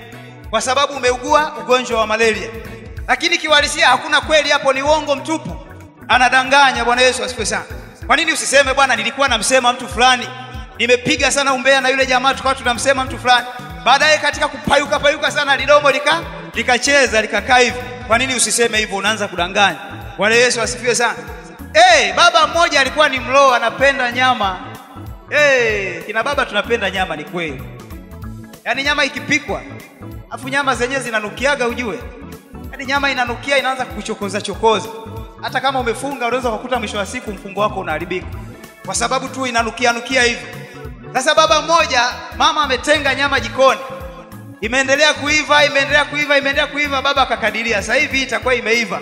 kwa sababu umeugua ugonjwa wa malaria. Lakini kiuhalisia hakuna kweli hapo, ni uongo mtupu. Anadanganya. Bwana Yesu asifiwe sana. Kwa nini usiseme bwana, nilikuwa namsema mtu fulani, nimepiga sana umbea na yule jamaa, tukawa tunamsema mtu fulani. Baadaye katika kupayuka sana lidomo likacheza likakaa hivi. Kwa nini usiseme hivyo? Unaanza kudanganya. Bwana Yesu asifiwe sana. Baba mmoja alikuwa ni mloho, anapenda nyama. Kina baba tunapenda nyama, ni kweli. Yaani nyama ikipikwa, afu nyama zenyewe zinanukiaga ujue. Yaani nyama inanukia, inaanza kukuchokoza. Hata kama umefunga unaweza kukuta mwisho wa siku mfungo wako unaharibika kwa sababu tu inanukia hivi. Sasa baba mmoja, mama ametenga nyama jikoni. Imeendelea kuiva, baba akakadiria sasa hivi itakuwa imeiva.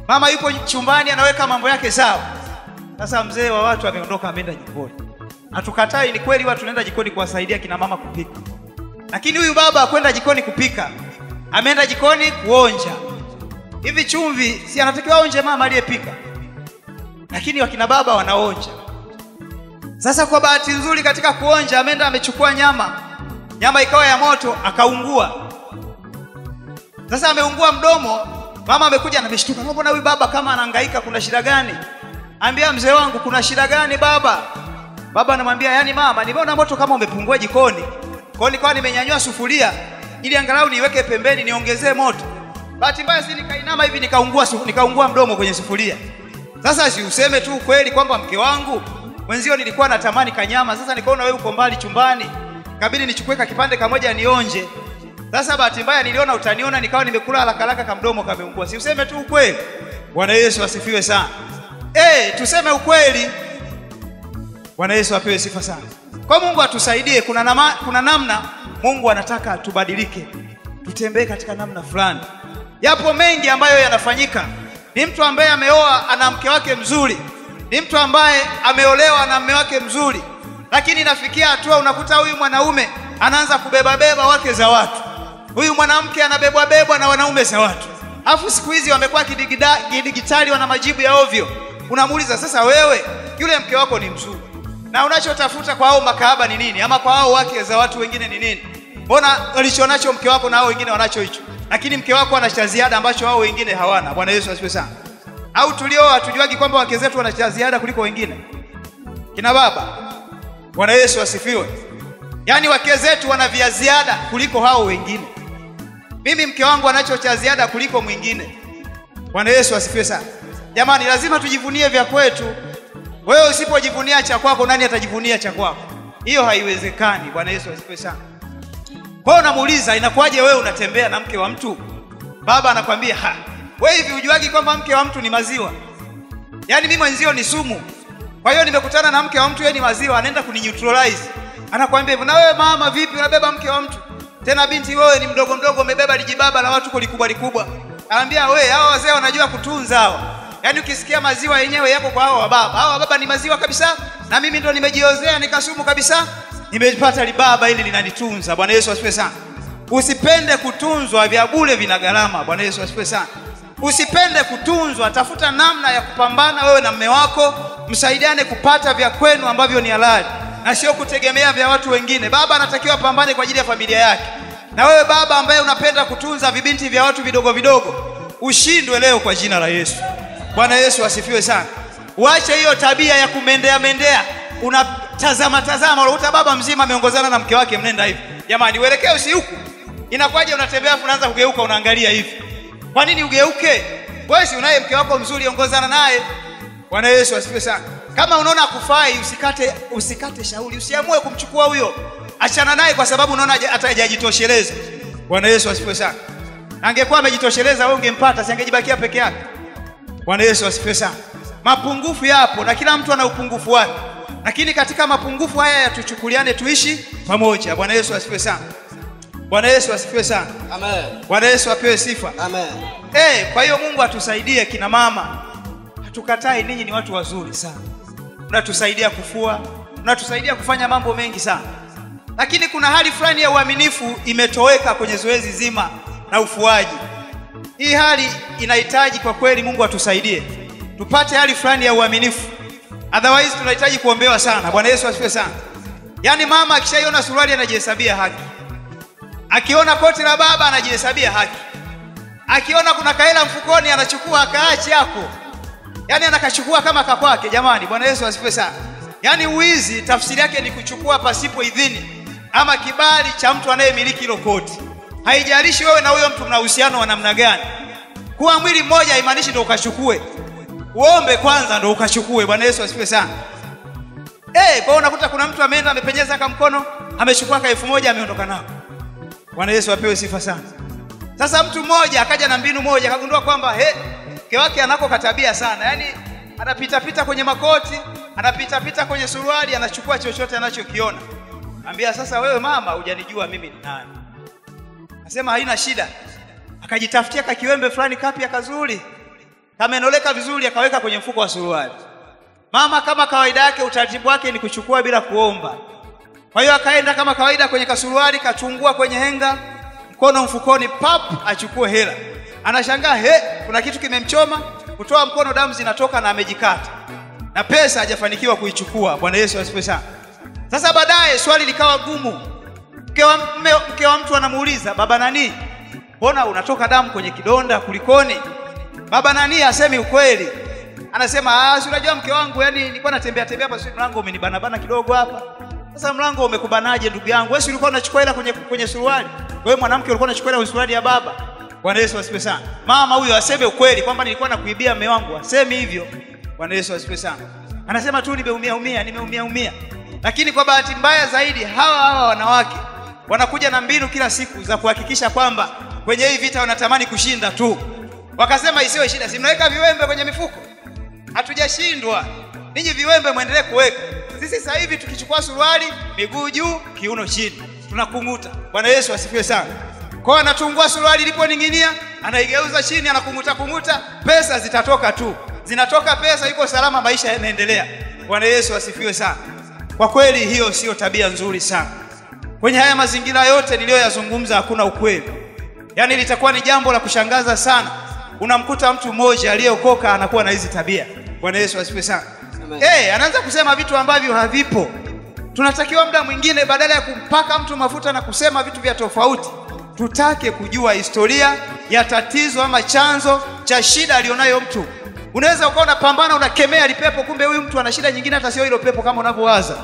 Mama yupo chumbani anaweka mambo yake sawa. Sasa mzee wa watu ameondoka, ameenda jikoni. Hatukatai, ni kweli watu tunaenda jikoni kuwasaidia kina mama kupika. Lakini huyu baba hakwenda jikoni kupika. Ameenda jikoni kuonja. Hivi chumvi si anatakiwa aonje mama aliyepika? Lakini wakina baba wanaonja. Sasa kwa bahati nzuri katika kuonja ameenda amechukua nyama. Nyama ikawa ya moto, akaungua. Sasa ameungua mdomo, mama amekuja anamshtuka. Mbona huyu baba kama anahangaika, kuna shida gani? Ambia mzee wangu, kuna shida gani baba? Baba anamwambia, yaani mama, nimeona moto kama umepungua jikoni. Kwa hiyo nilikuwa nimenyanyua sufuria ili angalau niweke pembeni niongezee moto. Bahati mbaya si nikainama hivi nikaungua mdomo kwenye sufuria. Sasa si useme tu kweli kwamba mke wangu mwenzio nilikuwa natamani kanyama, sasa nikaona wewe uko mbali chumbani, kabidi nichukue kipande kamoja nionje. Sasa bahati mbaya niliona utaniona, nikawa nimekula haraka kamdomo kameungua. Si useme tu ukweli. Bwana Yesu asifiwe sana. Tuseme ukweli. Bwana Yesu apewe sifa sana. Kwa Mungu atusaidie. Kuna namna Mungu anataka tubadilike, tutembee katika namna fulani. Yapo mengi ambayo yanafanyika. Ni mtu ambaye ameoa ana mke wake mzuri, ni mtu ambaye ameolewa na mume wake mzuri, lakini inafikia hatua unakuta huyu mwanaume anaanza kubeba wake za watu, huyu mwanamke anabebwa na wanaume za watu. Alafu siku hizi wamekuwa kidigitali, wana majibu ya ovyo. Unamuuliza, sasa wewe yule mke wako ni mzuri na unachotafuta kwa hao makahaba ni nini? Ama kwa hao wake za watu wengine ni nini? Mbona walichonacho mke wako na hao wengine wanacho hicho, lakini mke wako ana cha ziada ambacho hao wengine hawana? Bwana Yesu asifiwe sana. Au tulioa hatujuagi kwamba wake zetu wana cha ziada kuliko wengine? Kina baba, Bwana Yesu asifiwe. Yaani wake zetu wana vya ziada kuliko hao wengine. Mimi mke wangu anacho cha ziada kuliko mwingine. Bwana Yesu asifiwe sana. Jamani, lazima tujivunie vya kwetu. Wewe usipojivunia cha kwako, nani atajivunia cha kwako? Hiyo haiwezekani. Bwana Yesu asifiwe sana. Kwa hiyo namuuliza, inakuwaje wewe unatembea na mke wa mtu? Baba anakuambia, wewe hivi ujuagi kwamba mke wa mtu ni maziwa? Yaani mimi mwenzio ni sumu. Kwa hiyo nimekutana na mke wa mtu, yeye ni maziwa, anaenda kunineutralize. Anakuambia hivyo. Na wewe mama vipi unabeba mke wa mtu? Tena binti wewe ni mdogo umebeba lijibaba la watu kubwa. Anambia wewe, hao wazee wanajua kutunza hao. Yaani ukisikia maziwa yenyewe yako kwa hao baba. Hao baba ni maziwa kabisa, na mimi ndo nimejiozea nikasumu kabisa. Nimepata libaba ili linanitunza. Bwana Yesu asifiwe sana. Usipende kutunzwa, vya bure vina gharama. Bwana Yesu asifiwe sana. Usipende kutunzwa, tafuta namna ya kupambana wewe na mume wako, msaidiane kupata vya kwenu ambavyo ni halali na sio kutegemea vya watu wengine. Baba anatakiwa pambane kwa ajili ya familia yake. Na wewe baba ambaye unapenda kutunza vibinti vya watu vidogo vidogo, ushindwe leo kwa jina la Yesu. Bwana Yesu asifiwe sana. Uache hiyo tabia ya kumendea. Unatazama, unakuta baba mzima ameongozana na mke wake mnenda hivi. Jamani, uelekeo si huku. Inakuwaje unatembea afu unaanza kugeuka unaangalia hivi? Kwa nini ugeuke? Wewe si unaye mke wako mzuri, ongozana naye. Bwana Yesu asifiwe sana. Kama unaona kufai, usikate shauri, usiamue kumchukua huyo. Achana naye kwa sababu unaona atajitosheleza. Bwana Yesu asifiwe sana. Angekuwa amejitosheleza wewe ungempata, si angejibakia peke yake. Bwana Yesu asifiwe sana. Mapungufu yapo na kila mtu ana upungufu wake. Lakini katika mapungufu haya tuchukuliane, tuishi pamoja. Bwana Yesu asifiwe sana. Bwana Yesu asifiwe sana. Amen. Bwana Yesu apewe sifa. Amen. Kwa hiyo Mungu atusaidie kina mama. Hatukatai, ninyi ni watu wazuri sana. Mnatusaidia kufua, mnatusaidia kufanya mambo mengi sana. Lakini kuna hali fulani ya uaminifu imetoweka kwenye zoezi zima na ufuaji. Hii hali inahitaji kwa kweli Mungu atusaidie. Tupate hali fulani ya uaminifu. Otherwise tunahitaji kuombewa sana. Bwana Yesu asifiwe sana. Yaani mama akishaiona suruali anajihesabia haki. Akiona koti la baba anajihesabia haki. Akiona kuna kaela mfukoni anachukua akaachi yako. Yaani anakachukua kama kakwake. Jamani, Bwana Yesu asifiwe sana. Yaani uizi tafsiri yake ni kuchukua pasipo idhini ama kibali cha mtu anayemiliki hilo koti. Haijalishi wewe na huyo mtu mna uhusiano wa namna gani. Kuwa mwili mmoja haimaanishi ndio ukachukue. Uombe kwanza ndio ukachukue. Bwana Yesu asifiwe sana. Kwa unakuta kuna mtu ameenda amepenyeza kama mkono, amechukua 1000 ameondoka nao. Bwana Yesu apewe sifa sana. Sasa mtu mmoja akaja na mbinu moja, akagundua kwamba mke wake anako katabia sana. Yaani anapita kwenye makoti, anapita kwenye suruali, anachukua chochote anachokiona. Ambia sasa wewe mama hujanijua mimi ni nani. Akasema haina shida. Akajitafutia kakiwembe fulani kapya kazuri. Kamenoleka vizuri akaweka kwenye mfuko wa suruali. Mama kama kawaida yake utaratibu wake ni kuchukua bila kuomba. Kwa hiyo akaenda kama kawaida kwenye kasuruali, kachungua kwenye henga, mkono mfukoni pap achukue hela. Anashangaa kuna kitu kimemchoma, kutoa mkono damu zinatoka na amejikata. Na pesa hajafanikiwa kuichukua. Bwana Yesu asifiwe sana. Sasa baadaye swali likawa gumu. Mke wa mtu anamuuliza, "Baba nani? Mbona unatoka damu kwenye kidonda kulikoni?" Baba nani asemi ukweli. Anasema, "Si unajua mke wangu, yani nilikuwa natembea hapa, sio mlango umenibana kidogo hapa." Sasa mlango umekubanaje ndugu yangu? Wewe ulikuwa unachukua hela kwenye suruali. Wewe mwanamke ulikuwa unachukua hela kwenye suruali ya baba. Bwana Yesu asifiwe sana. Mama huyo aseme ukweli kwamba nilikuwa nakuibia mume wangu. Asemi hivyo. Bwana Yesu asifiwe sana. Anasema tu nimeumia. Lakini kwa bahati mbaya zaidi hawa wanawake wanakuja na mbinu kila siku za kuhakikisha kwamba kwenye hii vita wanatamani kushinda tu. Wakasema isiwe shida, si mnaweka viwembe kwenye mifuko. Hatujashindwa. Ninyi viwembe muendelee kuweka. Sisi sasa hivi tukichukua suruali, miguu juu, kiuno chini, tunakunguta. Bwana Yesu asifiwe sana. Kwa anatungua suruali iliponing'inia, anaigeuza chini, anakunguta, pesa zitatoka tu. Zinatoka pesa, yuko salama, maisha yanaendelea. Bwana Yesu asifiwe sana. Kwa kweli hiyo sio tabia nzuri sana. Kwenye haya mazingira yote niliyoyazungumza hakuna ukweli. Yaani litakuwa ni jambo la kushangaza sana. Unamkuta mtu mmoja aliyeokoka anakuwa na hizi tabia. Bwana Yesu asifiwe sana. Anaanza kusema vitu ambavyo havipo. Tunatakiwa muda mwingine badala ya kumpaka mtu mafuta na kusema vitu vya tofauti, tutake kujua historia ya tatizo ama chanzo cha shida alionayo mtu. Unaweza ukaona pambana unakemea lipepo, kumbe huyu mtu ana shida nyingine hata sio hilo pepo kama unavyowaza.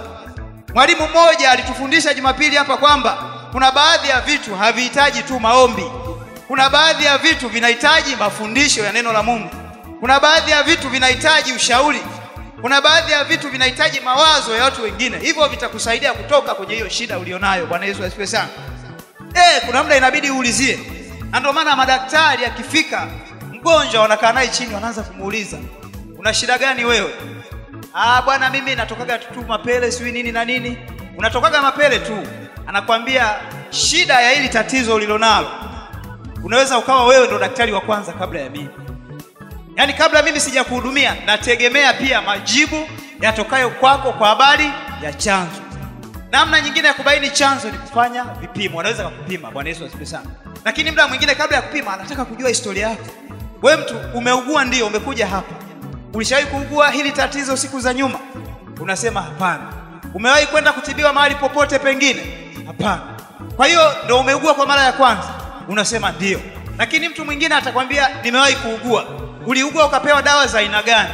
Mwalimu mmoja alitufundisha Jumapili hapa kwamba kuna baadhi ya vitu havihitaji tu maombi. Kuna baadhi ya vitu vinahitaji mafundisho ya neno la Mungu. Kuna baadhi ya vitu vinahitaji ushauri. Kuna baadhi ya vitu vinahitaji mawazo ya watu wengine. Hivyo vitakusaidia kutoka kwenye hiyo shida ulionayo. Bwana Yesu asifiwe sana. Kuna muda inabidi uulizie. Na ndio maana madaktari akifika mgonjwa wanakaa naye chini, wanaanza kumuuliza, "Una shida gani wewe?" Bwana mimi natokaga tu mapele sio nini na nini. Unatokaga mapele tu. Anakuambia shida ya hili tatizo ulilonalo. Unaweza ukawa wewe ndo daktari wa kwanza kabla ya mimi. Yaani kabla mimi sijakuhudumia nategemea pia majibu yatokayo kwako kwa habari ya chanzo. Namna nyingine ya kubaini chanzo ni kufanya vipimo. Wanaweza kukupima, Bwana Yesu asifiwe sana. Lakini muda mwingine kabla ya kupima anataka kujua historia yako. Wewe mtu umeugua, ndio umekuja hapa. Ulishawahi kuugua hili tatizo siku za nyuma? Unasema hapana. Umewahi kwenda kutibiwa mahali popote pengine? Hapana. Kwa hiyo ndio umeugua kwa mara ya kwanza? Unasema ndio. Lakini mtu mwingine atakwambia nimewahi kuugua. Uliugua ukapewa dawa za aina gani?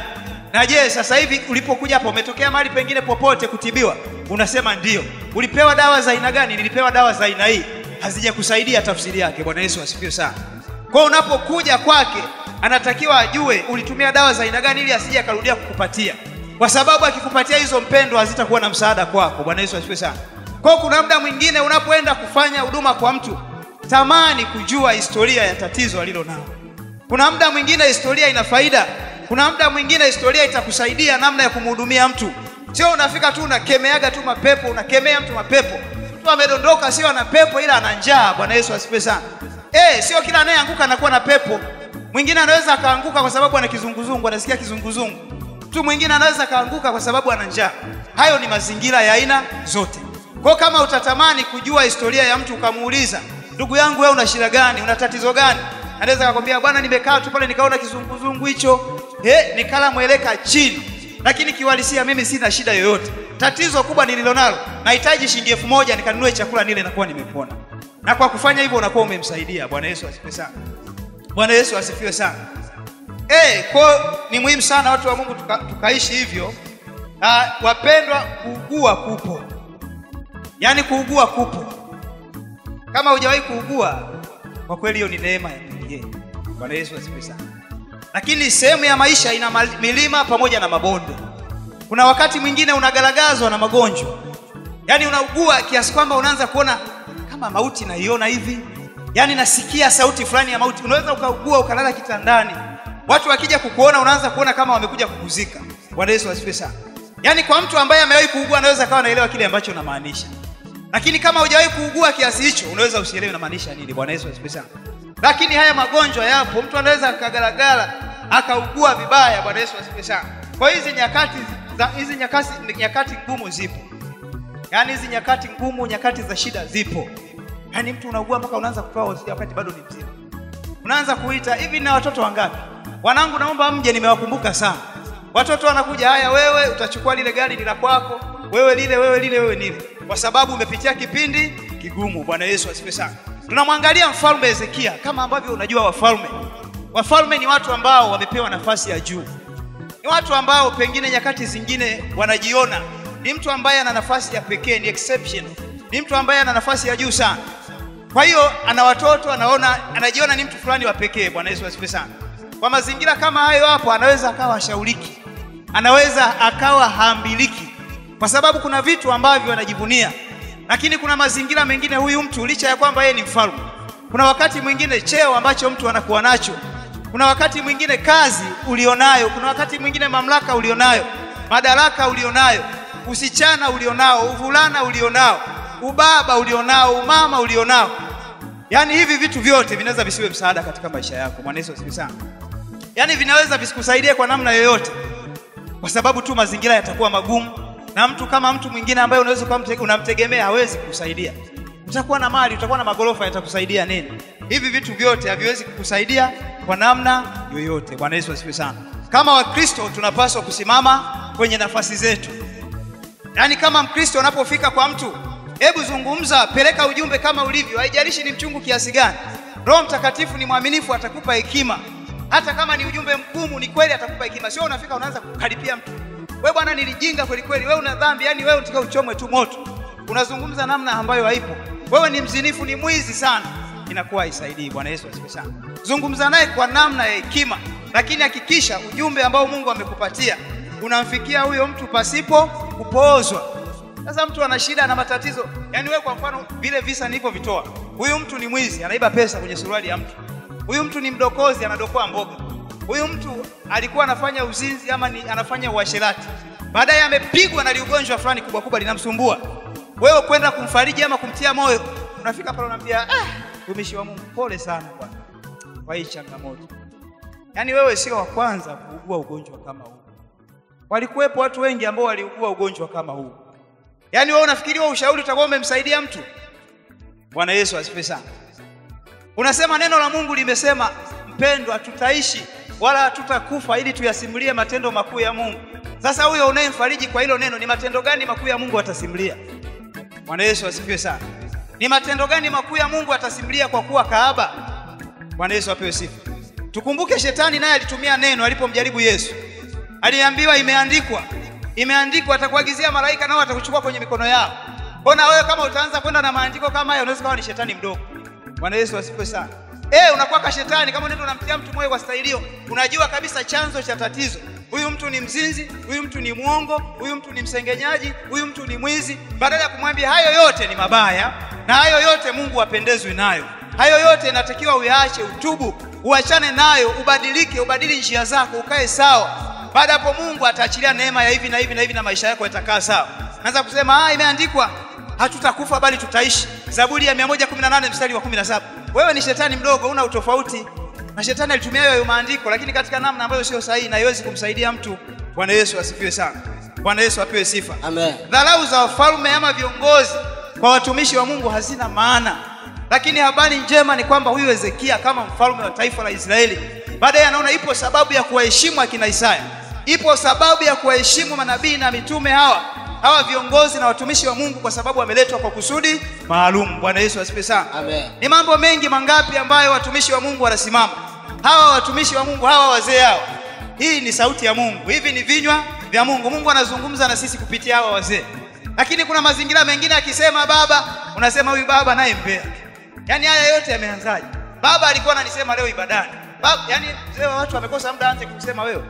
Na je, sasa hivi ulipokuja hapa umetokea mahali pengine popote kutibiwa? Unasema ndio. Ulipewa dawa za aina gani? Nilipewa dawa za aina hii. Hazijakusaidia, tafsiri yake. Bwana Yesu asifiwe sana. Kwa unapokuja kwake anatakiwa ajue ulitumia dawa za aina gani ili asije akarudia kukupatia. Kwa sababu akikupatia hizo mpendo hazitakuwa na msaada kwako. Bwana Yesu asifiwe sana. Kwa kuna muda mwingine unapoenda kufanya huduma kwa mtu, tamani kujua historia ya tatizo alilo nalo. Kuna muda mwingine historia ina faida. Kuna muda mwingine historia itakusaidia namna ya kumhudumia mtu. Sio unafika tu unakemeaga tu mapepo, unakemea mtu mapepo. Mtu amedondoka sio ana pepo ila ana njaa. Bwana Yesu asifiwe sana. Sio kila anayeanguka anakuwa na pepo. Mwingine anaweza akaanguka kwa sababu ana kizunguzungu, anasikia kizunguzungu. Mtu mwingine anaweza kaanguka kwa sababu ana njaa. Hayo ni mazingira ya aina zote. Kwa kama utatamani kujua historia ya mtu ukamuuliza, ndugu yangu wewe una shida gani? Una tatizo gani? Anaweza kukwambia bwana nimekaa tu pale nikaona kizunguzungu hicho. Nikala mweleka chini. Lakini kiwalisia mimi sina shida yoyote. Tatizo kubwa nililonalo, nahitaji shilingi 1000 nikanunue chakula nile na kuwa nimepona. Na kwa kufanya hivyo unakuwa umemsaidia. Bwana Yesu asifiwe sana. Bwana Yesu asifiwe sana. Kwa ni muhimu sana watu wa Mungu tukaishi hivyo. Wapendwa, kuugua kupo. Yaani kuugua kupo. Kama hujawahi kuugua, kwa kweli hiyo ni neema ya pekee. Bwana Yesu asifiwe sana. Lakini sehemu ya maisha ina milima pamoja na mabonde. Kuna wakati mwingine unagaragazwa na magonjwa. Yaani unaugua kiasi kwamba unaanza kuona kama mauti naiona hivi. Yaani nasikia sauti fulani ya mauti. Unaweza ukaugua ukalala kitandani. Watu wakija kukuona unaanza kuona kama wamekuja kukuzika. Bwana Yesu asifiwe sana. Yaani kwa mtu ambaye amewahi kuugua anaweza kawa anaelewa kile ambacho unamaanisha. Lakini kama hujawahi kuugua kiasi hicho unaweza usielewe unamaanisha nini. Bwana Yesu asifiwe sana. Lakini haya magonjwa yapo. Mtu anaweza akagaragara akaugua vibaya. Bwana Yesu asifiwe sana. Kwa hizi nyakati ngumu zipo. Yaani hizi nyakati ngumu, nyakati za shida zipo. Yaani mtu unaugua mpaka unaanza kupewa hospitali wakati bado ni mzima. Unaanza kuita, hivi na watoto wangapi? Wanangu naomba mje, nimewakumbuka sana. Watoto wanakuja, haya wewe utachukua lile gari ni la kwako, wewe lile, wewe lile, wewe nile. Kwa sababu umepitia kipindi kigumu. Bwana Yesu asifiwe sana. Tunamwangalia mfalme Hezekia kama ambavyo unajua wafalme. Wafalme ni watu ambao wamepewa nafasi ya juu. Ni watu ambao pengine nyakati zingine wanajiona ni mtu ambaye ana nafasi ya pekee, ni exception. Ni mtu ambaye ana nafasi ya juu sana. Kwa hiyo ana watoto, anajiona ni mtu fulani wa pekee. Bwana Yesu asifiwe sana. Kwa mazingira kama hayo hapo anaweza akawa shauriki. Anaweza akawa haambiliki. Kwa sababu kuna vitu ambavyo anajivunia. Lakini kuna mazingira mengine huyu mtu licha ya kwamba yeye ni mfalme. Kuna wakati mwingine cheo ambacho mtu anakuwa nacho. Kuna wakati mwingine kazi ulionayo, kuna wakati mwingine mamlaka ulionayo, madaraka ulionayo, usichana ulionao, uvulana ulionao, ubaba ulionao, umama ulionao. Yaani hivi vitu vyote vinaweza visiwe msaada katika maisha yako. Bwana Yesu asifiwe sana. Yaani vinaweza visikusaidie kwa namna yoyote. Kwa sababu tu mazingira yatakuwa magumu na mtu kama mtu mwingine ambaye unaweza unamtegemea hawezi kukusaidia. Utakuwa na mali, utakuwa na magorofa, yatakusaidia nini? Hivi vitu vyote haviwezi kukusaidia kwa namna yoyote. Bwana Yesu asifiwe sana. Kama Wakristo tunapaswa kusimama kwenye nafasi zetu. Yaani kama Mkristo unapofika kwa mtu, hebu zungumza, peleka ujumbe kama ulivyo. Haijalishi ni mchungu kiasi gani. Roho Mtakatifu ni mwaminifu, atakupa hekima. Hata kama ni ujumbe mgumu, ni kweli atakupa hekima. Sio unafika unaanza kukaripia mtu. Wewe bwana nilijinga kweli kweli, wewe una dhambi, yani wewe unataka uchomwe tu moto. Unazungumza namna ambayo haipo. Wewe ni mzinifu, ni mwizi sana. Inakuwa haisaidii. Bwana Yesu asifiwe sana. Zungumza naye kwa namna ya hekima, lakini hakikisha ujumbe ambao Mungu amekupatia unamfikia huyo mtu pasipo kupoozwa. Sasa mtu ana shida na matatizo. Yaani wewe kwa mfano vile visa nilivyovitoa. Huyu mtu ni mwizi, anaiba pesa kwenye suruali ya mtu. Huyu mtu ni mdokozi, anadokoa mboga. Huyu mtu alikuwa anafanya uzinzi ama anafanya uasherati. Baadaye amepigwa na ugonjwa fulani kubwa kubwa linamsumbua. Wewe kwenda kumfariji ama kumtia moyo, unafika pale unamwambia, mtumishi wa Mungu, pole sana bwana kwa hii changamoto. Yaani wewe sio wa kwanza kuugua ugonjwa kama huu. Walikuwepo watu wengi ambao waliugua ugonjwa kama huu. Yaani wewe unafikiria ushauri utakuwa umemsaidia mtu? Bwana Yesu asifiwe sana. Unasema neno la Mungu limesema mpendwa, tutaishi wala tutakufa ili tuyasimulie matendo makuu ya Mungu. Sasa huyo unayemfariji kwa hilo neno, ni matendo gani makuu ya Mungu atasimulia? Bwana Yesu asifiwe sana. Ni matendo gani makuu ya Mungu atasimulia kwa kuwa kahaba? Bwana Yesu apewe sifa. Tukumbuke shetani naye alitumia neno alipomjaribu Yesu. Aliambiwa imeandikwa atakuagizia malaika nao atakuchukua kwenye mikono yao. Mbona wewe kama utaanza kwenda na maandiko kama hayo unaweza kuwa ni shetani mdogo. Bwana Yesu asifiwe sana. Unakuwa ka shetani kama unaenda unamtia mtu moyo kwa staili hiyo. Unajua kabisa chanzo cha tatizo. Huyu mtu ni mzinzi, huyu mtu ni muongo, huyu mtu ni msengenyaji, huyu mtu ni mwizi. Badala ya kumwambia hayo yote ni mabaya na hayo yote Mungu hapendezwi nayo. Hayo yote inatakiwa uyaache, utubu, uachane nayo, ubadilike, ubadili njia zako, ukae sawa. Baada hapo Mungu ataachilia neema ya hivi na hivi na hivi na maisha yako yatakaa sawa. Naanza kusema imeandikwa hatutakufa bali tutaishi. Zaburi ya 118 mstari wa 17. Wewe ni shetani mdogo, una utofauti. Na shetani alitumia hayo maandiko lakini katika namna ambayo sio sahihi na haiwezi kumsaidia mtu. Bwana Yesu asifiwe sana. Bwana Yesu apewe sifa. Amen. Dharau za wafalme ama viongozi kwa watumishi wa Mungu hazina maana. Lakini habari njema ni kwamba huyu Hezekia kama mfalme wa taifa la Israeli, baadaye anaona ipo sababu ya kuwaheshimu akina Isaya. Ipo sababu ya kuwaheshimu manabii na mitume hawa viongozi na watumishi wa Mungu kwa sababu wameletwa kwa kusudi maalum. Bwana Yesu asifiwe sana. Amen. Ni mambo mengi mangapi ambayo watumishi wa Mungu wanasimama. Hawa watumishi wa Mungu, hawa wazee hao. Hii ni sauti ya Mungu. Hivi ni vinywa vya Mungu. Mungu anazungumza na sisi kupitia hawa wazee. Lakini kuna mazingira mengine akisema baba, unasema huyu baba naye mbea. Yaani haya yote yameanzaje? Baba alikuwa ananisema leo ibadani. Baba, yaani mzee wa watu wamekosa muda aanze kusema wewe.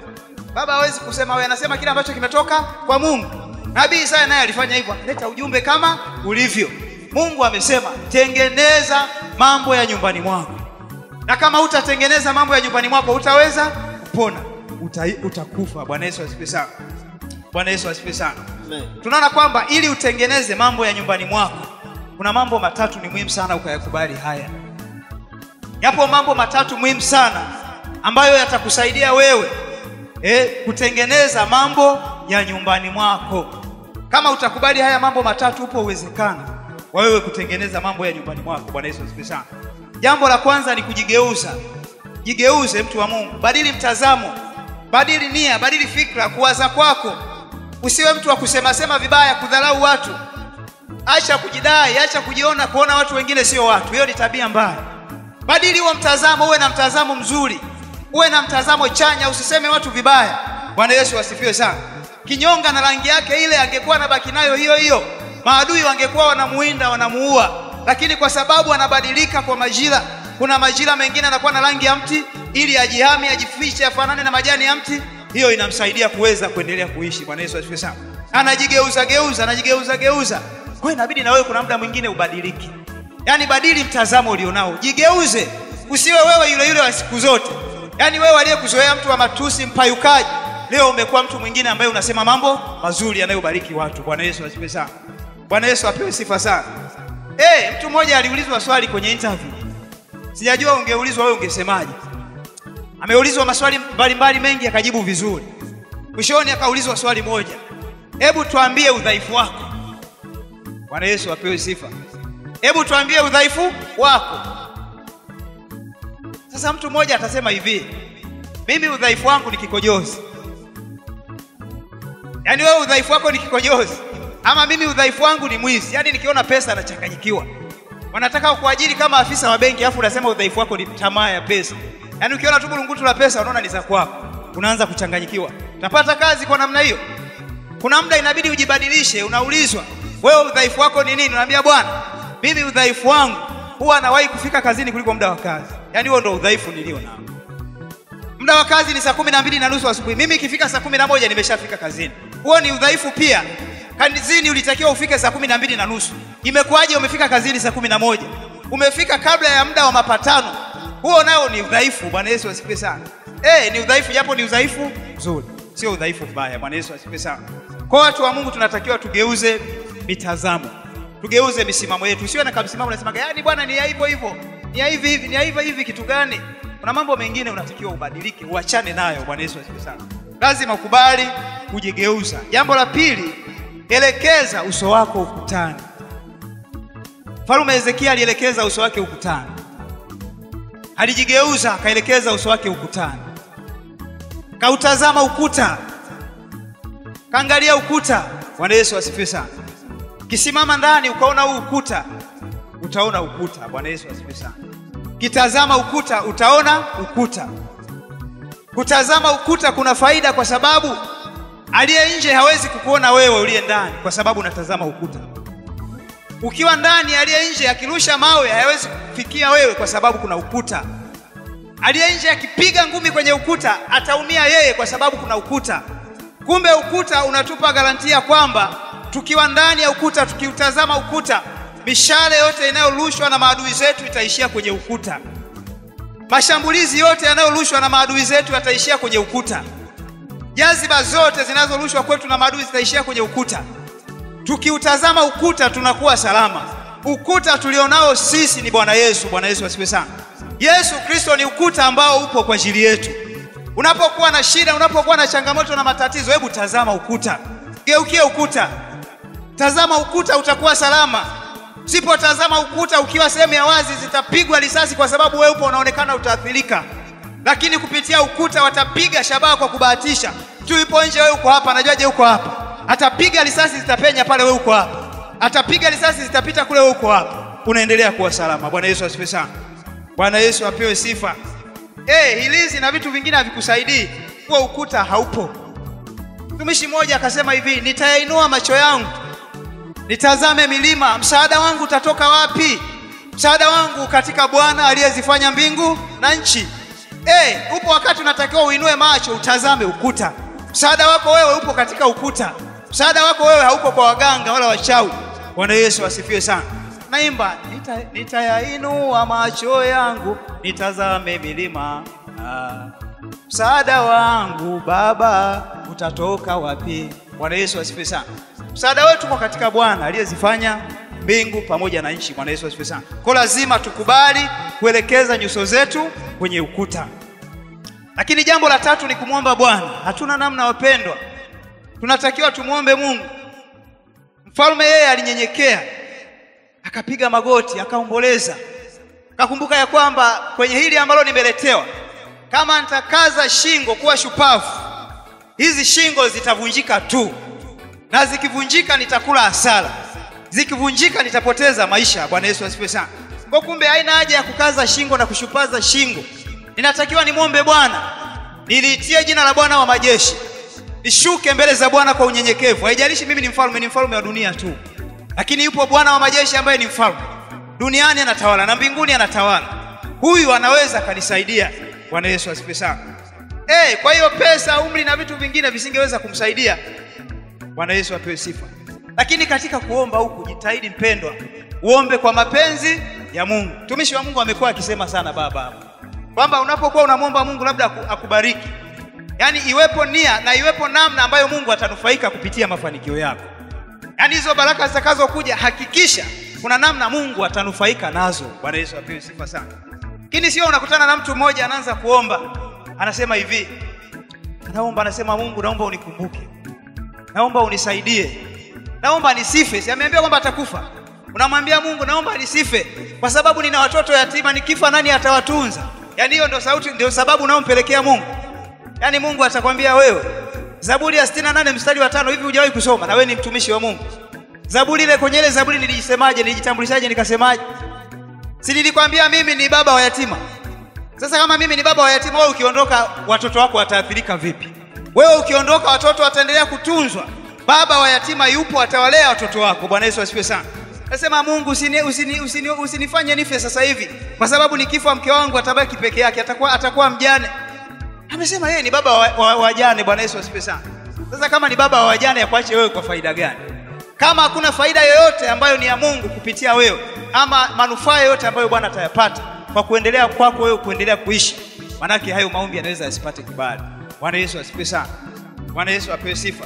Baba hawezi kusema wewe, anasema kile ambacho kimetoka kwa Mungu. Nabii Isaya naye alifanya hivyo, leta ujumbe kama ulivyo. Mungu amesema tengeneza mambo ya nyumbani mwako. Na kama utatengeneza mambo ya nyumbani mwako utaweza kupona, utakufa. Bwana Yesu asifiwe sana. Bwana Yesu asifiwe sana. Amen. Tunaona kwamba ili utengeneze mambo ya nyumbani mwako, kuna mambo matatu ni muhimu sana ukayakubali haya. Yapo mambo matatu muhimu sana ambayo yatakusaidia wewe kutengeneza mambo ya nyumbani mwako. Kama utakubali haya mambo matatu, upo uwezekano wa wewe kutengeneza mambo ya nyumbani mwako. Bwana Yesu asifiwe sana. Jambo la kwanza ni kujigeuza. Jigeuze mtu wa Mungu. Badili mtazamo, badili nia, badili fikra, kuwaza kwako. Usiwe mtu wa kusema vibaya, kudharau watu. Acha kujidai, acha kujiona kuona watu wengine sio watu. Hiyo ni tabia mbaya. Badili huo mtazamo, uwe na mtazamo mzuri. Uwe na mtazamo chanya, usiseme watu vibaya. Bwana Yesu asifiwe sana. Kinyonga na rangi yake ile angekuwa anabaki nayo hiyo. Maadui wangekuwa wanamuinda, wanamuua. Lakini kwa sababu anabadilika kwa majira, kuna majira mengine anakuwa na rangi ya mti ili ajihami, ajifiche, afanane na majani ya mti. Hiyo inamsaidia kuweza kuendelea kuishi. Bwana Yesu asifiwe sana. Anajigeuza. Kwa hiyo inabidi na wewe kuna muda mwingine ubadilike. Yaani badili mtazamo ulionao. Jigeuze. Usiwe wewe yule wa siku zote. Yaani wewe aliyekuzoea mtu wa matusi, mpayukaji, leo umekuwa mtu mwingine ambaye unasema mambo mazuri yanayobariki watu. Bwana Yesu asifiwe sana. Bwana Yesu apewe sifa sana. Mtu mmoja aliulizwa swali kwenye interview. Sijajua ungeulizwa wewe ungesemaje. Ameulizwa maswali mbalimbali mengi akajibu vizuri. Mwishoni akaulizwa swali moja. Hebu tuambie udhaifu wako. Bwana Yesu apewe sifa. Hebu tuambie udhaifu wako. Sasa mtu mmoja atasema hivi, mimi udhaifu wangu ni kikojozi. Yaani wewe udhaifu wako ni kikojozi. Ama mimi udhaifu wangu ni mwizi. Yaani nikiona pesa nachanganyikiwa. Wanataka kuajiri kama afisa wa benki afu unasema udhaifu wako ni tamaa ya pesa. Yaani ukiona tu bulungutu la pesa unaona ni za kwako. Unaanza kuchanganyikiwa. Utapata kazi kwa namna hiyo? Kuna muda inabidi ujibadilishe. Unaulizwa, wewe udhaifu wako ni nini? Unaambia bwana, mimi udhaifu wangu huwa nawahi kufika kazini kuliko muda wa kazi. Yaani huo ndio udhaifu nilio nao. Muda wa kazi ni saa 12:30 asubuhi. Mimi ikifika saa 11 nimeshafika kazini. Huo ni udhaifu pia. Kazini ulitakiwa ufike saa 12:30. Imekuwaje umefika kazini saa 11? Umefika kabla ya muda wa mapatano. Huo nao ni udhaifu. Bwana Yesu asifiwe sana. Ni udhaifu, japo ni udhaifu mzuri. Sio udhaifu mbaya. Bwana Yesu asifiwe sana. Kwa watu wa Mungu tunatakiwa tugeuze mitazamo. Tugeuze misimamo yetu. Usiwe na kamsimamo unasema, "Yaani bwana ni hivyo hivyo. Ni hivi, ni hivi kitu gani?" Kuna mambo mengine unatakiwa ubadilike, uachane nayo. Bwana Yesu asifiwe sana. Lazima ukubali kujigeuza. Jambo la pili, elekeza uso wako ukutani. Mfalme Hezekia alielekeza uso wake ukutani. Alijigeuza akaelekeza uso wake ukutani. Kautazama ukuta. Kaangalia ukuta. Bwana Yesu asifiwe sana. Kisimama ndani ukaona huu ukuta, utaona ukuta. Bwana Yesu asifiwe sana. Kitazama ukuta utaona ukuta. Kutazama ukuta kuna faida kwa sababu aliye nje hawezi kukuona wewe uliye ndani kwa sababu unatazama ukuta. Ukiwa ndani, aliye nje akirusha mawe hayawezi kufikia wewe kwa sababu kuna ukuta. Aliye nje akipiga ngumi kwenye ukuta ataumia yeye kwa sababu kuna ukuta. Kumbe ukuta unatupa garantia kwamba tukiwa ndani ya ukuta, tukiutazama ukuta, mishale yote inayorushwa na maadui zetu itaishia kwenye ukuta. Mashambulizi yote yanayorushwa na maadui zetu yataishia kwenye ukuta. Jaziba zote zinazorushwa kwetu na maadui zitaishia kwenye ukuta. Tukiutazama ukuta tunakuwa salama. Ukuta tulionao sisi ni Bwana Yesu. Bwana Yesu asifiwe sana. Yesu Kristo ni ukuta ambao upo kwa ajili yetu. Unapokuwa na shida, unapokuwa na changamoto na matatizo, hebu tazama ukuta. Geukia ukuta. Tazama ukuta, utakuwa salama. Usipotazama ukuta ukiwa sehemu ya wazi, zitapigwa risasi kwa sababu wewe upo unaonekana utaathirika. Lakini kupitia ukuta watapiga shabaha kwa kubahatisha. Tu ipo nje, wewe uko hapa, anajuaje uko hapa? Atapiga risasi zitapenya pale, wewe uko hapa. Atapiga risasi zitapita kule, wewe uko hapa. Unaendelea kuwa salama. Bwana Yesu asifiwe sana. Bwana Yesu apewe sifa. Hilizi na vitu vingine havikusaidii. Kwa ukuta haupo. Mtumishi mmoja akasema hivi, nitayainua macho yangu nitazame milima, msaada wangu utatoka wapi? Msaada wangu katika Bwana aliyezifanya mbingu na nchi. Upo wakati unatakiwa uinue macho utazame ukuta. Msaada wako wewe upo katika ukuta. Msaada wako wewe haupo kwa waganga wala wachawi. Bwana Yesu asifiwe sana. Naimba, nitayainua macho yangu nitazame milima, msaada wangu Baba utatoka wapi? Bwana Yesu asifiwe sana. Msaada wetu uko katika Bwana aliyezifanya mbingu pamoja na nchi. Bwana Yesu asifiwe sana. Kwa lazima tukubali kuelekeza nyuso zetu kwenye ukuta. Lakini jambo la tatu ni kumwomba Bwana. Hatuna namna wapendwa. Tunatakiwa tumuombe Mungu. Mfalme yeye alinyenyekea, akapiga magoti, akaomboleza. Akakumbuka ya kwamba kwenye hili ambalo nimeletewa, kama nitakaza shingo kuwa shupavu, hizi shingo zitavunjika tu. Na zikivunjika nitakula hasara. Zikivunjika nitapoteza maisha. Bwana Yesu asifiwe sana. Kwa kumbe haina haja ya kukaza shingo na kushupaza shingo. Ninatakiwa nimwombe Bwana. Niliitie jina la Bwana wa majeshi. Nishuke mbele za Bwana kwa unyenyekevu. Haijalishi mimi ni mfalme wa dunia tu. Lakini yupo Bwana wa majeshi ambaye ni mfalme. Duniani anatawala na mbinguni anatawala. Huyu anaweza kanisaidia. Bwana Yesu asifiwe sana. Kwa hiyo pesa, umri na vitu vingine visingeweza kumsaidia. Bwana Yesu apewe sifa. Lakini katika kuomba huku jitahidi mpendwa, uombe kwa mapenzi ya Mungu. Mtumishi wa Mungu amekuwa akisema sana baba kwamba unapokuwa unamwomba Mungu labda akubariki, yani iwepo nia na iwepo namna ambayo Mungu atanufaika kupitia mafanikio yako. Yani hizo baraka zitakazokuja hakikisha kuna namna Mungu atanufaika nazo. Bwana Yesu apewe sifa sana. Lakini sio unakutana na mtu mmoja anaanza kuomba, anasema hivi, anasema Mungu naomba unikumbuke, naomba unisaidie, naomba nisife. Si ameambia kwamba atakufa? Unamwambia Mungu naomba nisife kwa sababu nina watoto yatima, nikifa nani atawatunza? Yani hiyo ndio sababu unaompelekea Mungu. Yani Mungu atakwambia wewe, Zaburi ya 68 mstari wa 5, hivi hujawahi kusoma na wewe ni mtumishi wa Mungu? Zaburi ile, kwenye ile Zaburi nilijisemaje, nilijitambulishaje nikasemaje? Si nilikwambia mimi ni baba wa yatima? Sasa kama mimi ni baba wa yatima, wewe ukiondoka watoto wako wataathirika vipi? Wewe ukiondoka watoto wataendelea kutunzwa. Baba wa yatima yupo, atawalea watoto wako. Bwana Yesu asifiwe sana. Nasema Mungu usinifanye nife sasa hivi kwa sababu nikifa mke wangu atabaki peke yake, atakuwa mjane. Amesema yeye ni baba wa wajane. Bwana Yesu asifiwe sana. Sasa kama ni baba wa wajane, akuache wewe kwa faida gani? Kama hakuna faida yoyote ambayo ni ya Mungu kupitia wewe, ama manufaa yoyote ambayo Bwana atayapata kwa kuendelea kwako wewe kuendelea kuishi, manake hayo maombi yanaweza yasipate kibali. Bwana Yesu asifiwe sana. Bwana Yesu apewe sifa.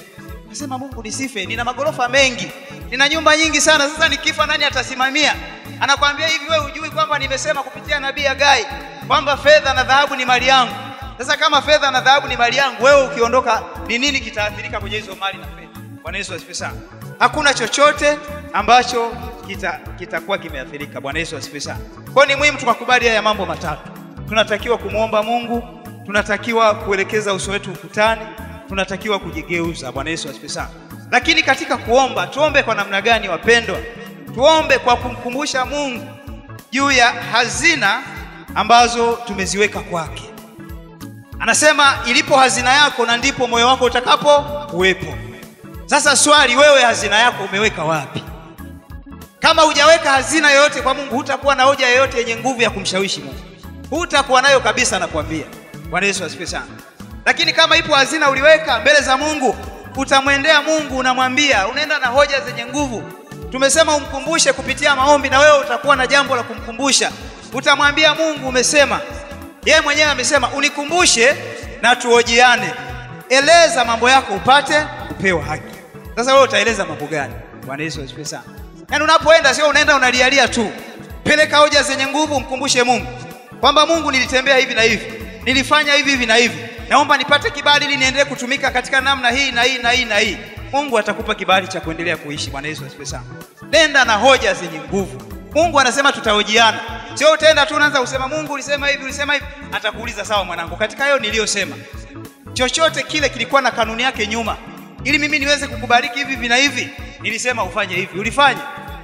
Nasema Mungu nisife, nina magorofa mengi, nina nyumba nyingi sana, sasa nikifa nani atasimamia? Anakuambia hivi, wewe hujui kwamba nimesema kupitia nabii Hagai kwamba fedha na dhahabu ni mali yangu? Sasa kama fedha na dhahabu ni mali yangu, wewe ukiondoka ni nini kitaathirika kwenye hizo mali na fedha? Bwana Yesu asifiwe sana. hakuna chochote ambacho kitakuwa kimeathirika. Bwana Yesu asifiwe sana. Kwa ni muhimu tukakubali haya mambo matatu. Tunatakiwa kumuomba Mungu, tunatakiwa kuelekeza uso wetu ukutani, tunatakiwa kujigeuza. Bwana Yesu asifiwe sana. Lakini katika kuomba, tuombe kwa namna gani wapendwa? Tuombe kwa kumkumbusha Mungu juu ya hazina ambazo tumeziweka kwake. Anasema ilipo hazina yako na ndipo moyo wako utakapo kuwepo. Sasa swali, wewe hazina yako umeweka wapi? Kama hujaweka hazina yoyote kwa Mungu, hutakuwa na hoja yoyote yenye nguvu ya kumshawishi Mungu. Hutakuwa nayo kabisa, nakwambia. Bwana Yesu asifiwe sana. Lakini kama ipo hazina uliweka mbele za Mungu, utamwendea Mungu, unamwambia, unaenda na hoja zenye nguvu. Tumesema umkumbushe kupitia maombi, na wewe utakuwa na jambo la kumkumbusha. Utamwambia Mungu, umesema, yeye mwenyewe amesema, unikumbushe na tuhojiane. Eleza mambo yako upate kupewa haki. Sasa wewe utaeleza mambo gani? Bwana Yesu asifiwe sana. Yaani unapoenda sio unaenda unalialia tu. Peleka hoja zenye nguvu, mkumbushe Mungu kwamba Mungu, nilitembea hivi na hivi, nilifanya hivi na hivi, naomba nipate kibali ili niendelee kutumika katika namna hii na hii na hii na hii. Mungu atakupa kibali cha kuendelea kuishi. Bwana Yesu asifiwe sana. Nenda na hoja zenye nguvu. Mungu anasema tutahojiana. Sio utaenda tu unaanza kusema Mungu ulisema hivi, ulisema hivi. Atakuuliza, sawa mwanangu, katika hayo niliyosema, chochote kile kilikuwa na kanuni yake nyuma, ili mimi niweze kukubariki hivi na hivi. Nilisema ufanye hivi, ulifanya?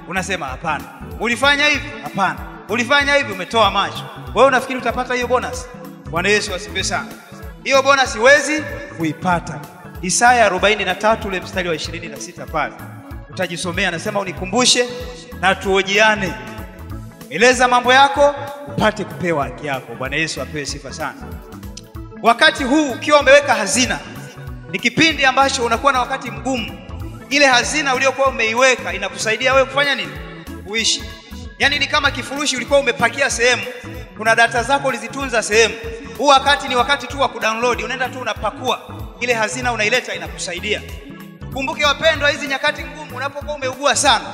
Unasema hapana. Ulifanya hivi? Hapana. Ulifanya hivi, umetoa macho. Wewe unafikiri utapata hiyo bonus? Bwana Yesu asifiwe sana. Hiyo bonus huwezi kuipata. Isaya 43 ule mstari wa 26 pale utajisomea, anasema unikumbushe na tuhojiane. Eleza mambo yako upate kupewa haki yako. Bwana Yesu apewe sifa sana. Wakati huu ukiwa umeweka hazina, ni kipindi ambacho unakuwa na wakati mgumu. Ile hazina uliyokuwa umeiweka inakusaidia wewe kufanya nini? Kuishi. Yaani ni kama kifurushi ulikuwa umepakia sehemu, kuna data zako ulizitunza sehemu. Huu wakati ni wakati tu wa kudownload, unaenda tu unapakua ile hazina, unaileta, inakusaidia. Kumbuke wapendwa, hizi nyakati ngumu, unapokuwa umeugua sana,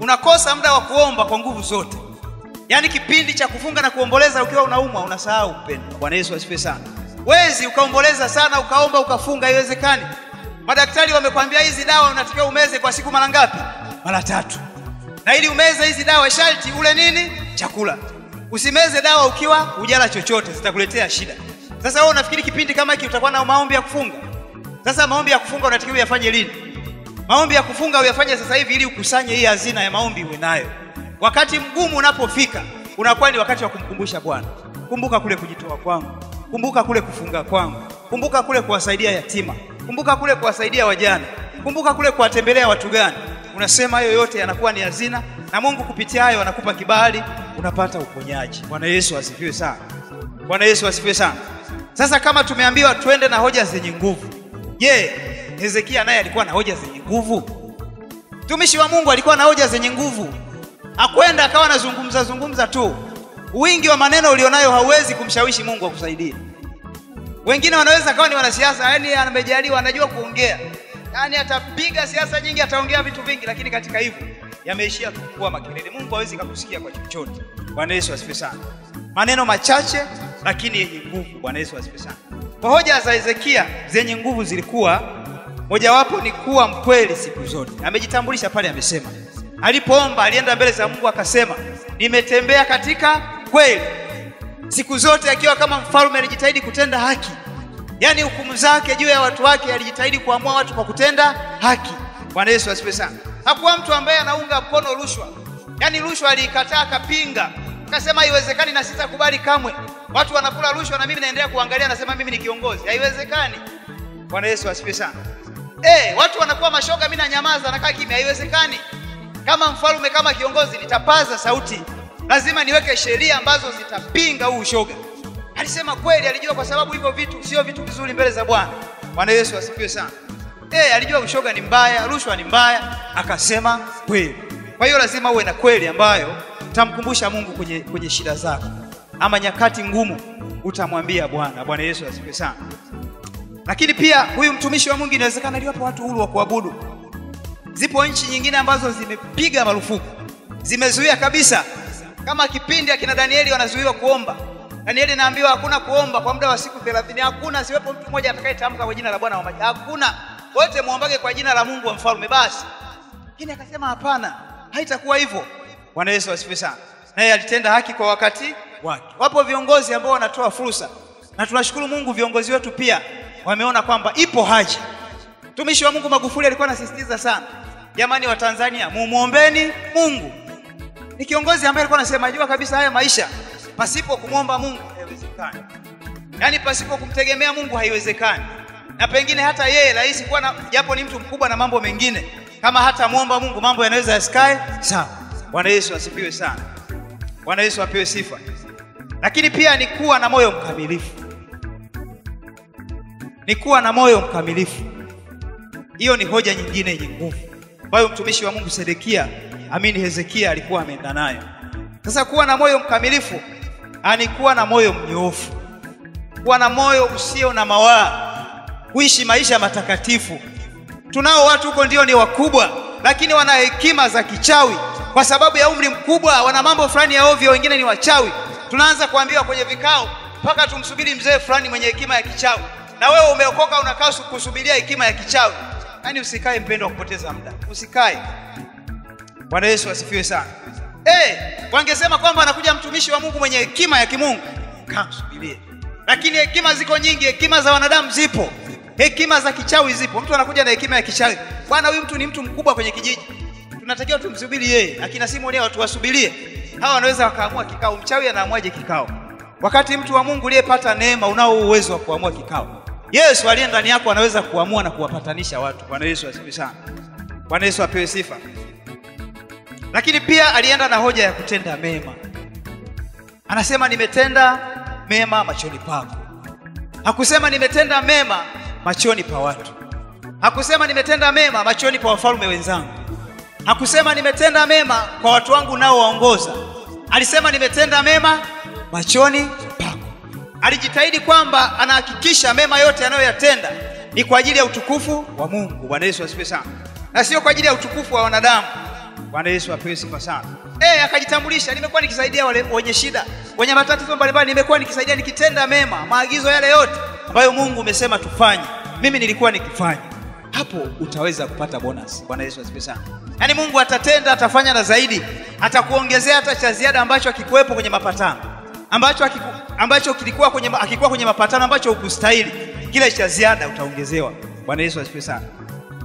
unakosa muda wa kuomba kwa nguvu zote. Yaani kipindi cha kufunga na kuomboleza ukiwa unaumwa, unasahau mpendwa. Bwana Yesu asifiwe sana. Wezi ukaomboleza sana, ukaomba, ukafunga, haiwezekani. Madaktari wamekwambia hizi dawa unatakiwa umeze kwa siku mara ngapi? Mara 3. Na ili umeze hizi dawa sharti ule nini? Chakula. Usimeze dawa ukiwa hujala chochote, zitakuletea shida. Sasa wewe unafikiri kipindi kama hiki utakuwa na maombi ya kufunga? Sasa maombi ya kufunga unatakiwa uyafanye lini? Maombi ya kufunga uyafanye sasa hivi, ili ukusanye hii hazina ya maombi uwe nayo. Wakati mgumu unapofika, unakuwa ni wakati wa kumkumbusha Bwana. Kumbuka kule kujitoa kwangu, kumbuka kule kufunga kwangu, kumbuka kule kuwasaidia yatima, kumbuka kule kuwasaidia wajane, kumbuka kule kuwatembelea watu gani. Unasema hayo yote yanakuwa ni hazina, na Mungu kupitia hayo anakupa kibali, unapata uponyaji. Bwana Yesu asifiwe sana. Bwana Yesu asifiwe sana. Sasa kama tumeambiwa tuende na hoja zenye nguvu, je, Hezekia naye alikuwa na hoja zenye nguvu? Mtumishi wa Mungu alikuwa na hoja zenye nguvu. Akwenda akawa anazungumza tu. Wingi wa maneno ulionayo hauwezi kumshawishi Mungu akusaidie. Wengine wanaweza kawa ni wanasiasa, yani amejaliwa, anajua kuongea. Yani atapiga siasa nyingi, ataongea vitu vingi, lakini katika hivyo yameishia kuwa makelele. Mungu hawezi kukusikia kwa chochote. Bwana Yesu asifiwe sana. Maneno machache lakini yenye nguvu. Bwana Yesu asifiwe sana. Kwa hoja za Hezekia zenye nguvu zilikuwa, mojawapo ni kuwa mkweli siku zote. Amejitambulisha pale, amesema alipoomba alienda mbele za Mungu akasema, nimetembea katika kweli siku zote. Akiwa kama mfalme alijitahidi kutenda haki. Yaani hukumu zake juu ya watu wake, alijitahidi kuamua watu kwa kutenda haki. Bwana Yesu asifiwe sana. Hakuwa mtu ambaye anaunga mkono rushwa. Yaani rushwa alikataa, akapinga, akasema haiwezekani na sitakubali kamwe. Watu wanakula rushwa na mimi naendelea kuangalia, nasema mimi ni kiongozi. Haiwezekani. Bwana Yesu asifiwe sana. Watu wanakuwa mashoga, mimi na nyamaza, nakaa kimya. Haiwezekani. Kama mfalme, kama kiongozi, nitapaza sauti. Lazima niweke sheria ambazo zitapinga huu ushoga. Alisema kweli, alijua kwa sababu hivyo vitu sio vitu vizuri mbele za Bwana. Bwana Yesu asifiwe sana. Alijua ushoga ni mbaya, rushwa ni mbaya, akasema kweli. Kwa hiyo lazima uwe na kweli ambayo utamkumbusha Mungu kwenye shida zako. Ama nyakati ngumu utamwambia Bwana. Bwana Yesu asifiwe sana. Lakini pia huyu mtumishi wa Mungu inawezekana aliwapa watu uhuru wa kuabudu. Zipo nchi nyingine ambazo zimepiga marufuku, zimezuia kabisa. Kama kipindi akina Danieli wanazuiwa kuomba. Danieli naambiwa hakuna kuomba kwa muda wa siku 30. Hakuna, siwepo mtu mmoja atakayetamka kwa jina la Bwana wa majeshi. Hakuna. Wote muombage kwa jina la Mungu wa mfalme basi. Lakini akasema hapana, haitakuwa hivyo. Bwana Yesu asifiwe sana. Naye alitenda haki kwa wakati wake. Wapo viongozi ambao wanatoa fursa, na tunashukuru Mungu viongozi wetu pia wameona kwamba ipo haja. Mtumishi wa Mungu Magufuli alikuwa anasisitiza sana, jamani wa Tanzania, muombeeni Mungu. Ni kiongozi ambaye alikuwa anasema jua kabisa haya maisha pasipo kumwomba Mungu haiwezekani. Yaani pasipo kumtegemea Mungu haiwezekani. Na pengine hata yeye rais kuwa na japo ni mtu mkubwa na mambo mengine, kama hata muomba Mungu mambo yanaweza yasikae sawa. Bwana Yesu asifiwe sana. Bwana Yesu apewe sifa. Lakini pia ni kuwa na moyo mkamilifu. Ni kuwa na moyo mkamilifu. Hiyo ni hoja nyingine yenye nguvu ambayo mtumishi wa Mungu Hezekia alikuwa ameenda nayo. Sasa kuwa na moyo mkamilifu ni kuwa na moyo mnyoofu. Kuwa na moyo usio na mawaa. Kuishi maisha matakatifu. Tunao watu huko ndio ni wakubwa, lakini wana hekima za kichawi. Kwa sababu ya umri mkubwa wana mambo fulani ya ovyo, wengine ni wachawi. Tunaanza kuambiwa kwenye vikao mpaka tumsubiri mzee fulani mwenye hekima ya kichawi. Na wewe umeokoka unakaa kusubiria hekima ya kichawi. Yaani usikae mpendwa kupoteza muda. Usikae. Bwana Yesu asifiwe sana. Wangesema kwamba anakuja mtumishi wa Mungu mwenye hekima ya kimungu, kaa subirie. Lakini hekima ziko nyingi, hekima za wanadamu zipo. Hekima za kichawi zipo. Mtu anakuja na hekima ya kichawi. Bwana huyu mtu ni mtu mkubwa kwenye kijiji. Tunatakiwa tumsubiri yeye. Akina Simoni leo watu wasubirie. Hawa wanaweza wakaamua kikao. Mchawi anaamwaje kikao? Wakati mtu wa Mungu aliyepata neema unao uwezo wa kuamua kikao. Yesu aliye ndani yako anaweza kuamua na kuwapatanisha watu. Bwana Yesu asifiwe sana. Bwana Yesu apewe sifa. Lakini pia alienda na hoja ya kutenda mema. Anasema nimetenda mema machoni pako. Hakusema nimetenda mema machoni pa watu. Hakusema nimetenda mema machoni pa wafalme wenzangu. Hakusema nimetenda mema kwa watu wangu nao waongoza. Alisema nimetenda mema machoni pako. Alijitahidi kwamba anahakikisha mema yote anayoyatenda ni kwa ajili ya utukufu wa Mungu. Bwana Yesu asifiwe sana. Na sio kwa ajili ya utukufu wa wanadamu. Bwana Yesu apewe sifa sana. Akajitambulisha, nimekuwa nikisaidia wale wenye shida, wenye matatizo mbalimbali, nimekuwa nikisaidia nikitenda mema, maagizo yale yote ambayo Mungu umesema tufanye. Mimi nilikuwa nikifanya. Hapo utaweza kupata bonus. Bwana Yesu asifiwe sana. Yaani Mungu atatenda, atafanya na zaidi. Atakuongezea hata cha ziada ambacho hakikuwepo kwenye mapatano. Ambacho kilikuwa kwenye mapatano ambacho hukustahili. Kile cha ziada utaongezewa. Bwana Yesu asifiwe sana.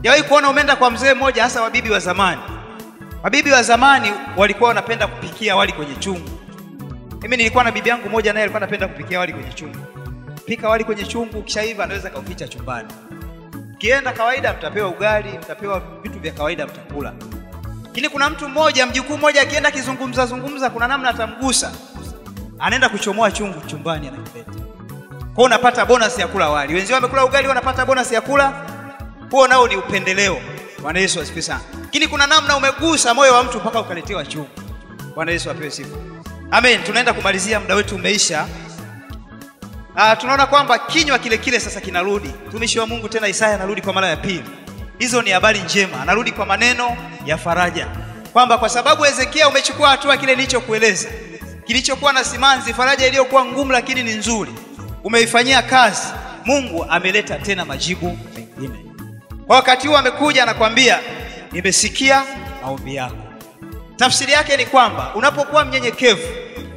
Jawahi kuona umeenda kwa mzee mmoja, hasa wabibi wa zamani. Wabibi wa zamani walikuwa wanapenda kupikia wali kwenye chungu. Mimi nilikuwa na bibi yangu moja naye alikuwa anapenda kupikia wali kwenye chungu. Pika wali kwenye chungu kisha hivi anaweza kauficha chumbani. Kienda kawaida mtapewa ugali, mtapewa vitu vya kawaida mtakula. Lakini kuna mtu mmoja, mjukuu mmoja akienda kizungumza kuna namna atamgusa. Anaenda kuchomoa chungu chumbani anakileta. Kwa unapata bonus ya kula wali. Wenzao wamekula ugali wanapata bonus ya kula. Huo nao ni upendeleo. Bwana Yesu asifiwe sana. Lakini kuna namna umegusa moyo wa mtu mpaka ukaletewa chungu. Bwana Yesu apewe sifa. Amen. Tunaenda kumalizia, muda wetu umeisha. Tunaona kwamba kinywa kile sasa kinarudi. Mtumishi wa Mungu tena Isaya anarudi kwa mara ya pili. Hizo ni habari njema. Anarudi kwa maneno ya faraja. Kwamba kwa sababu Hezekia umechukua hatua kile nilichokueleza. Kilichokuwa na simanzi, faraja iliyokuwa ngumu lakini ni nzuri, umeifanyia kazi. Mungu ameleta tena majibu mengine. Kwa wakati huu amekuja anakuambia nimesikia maombi yako. Tafsiri yake ni kwamba unapokuwa mnyenyekevu,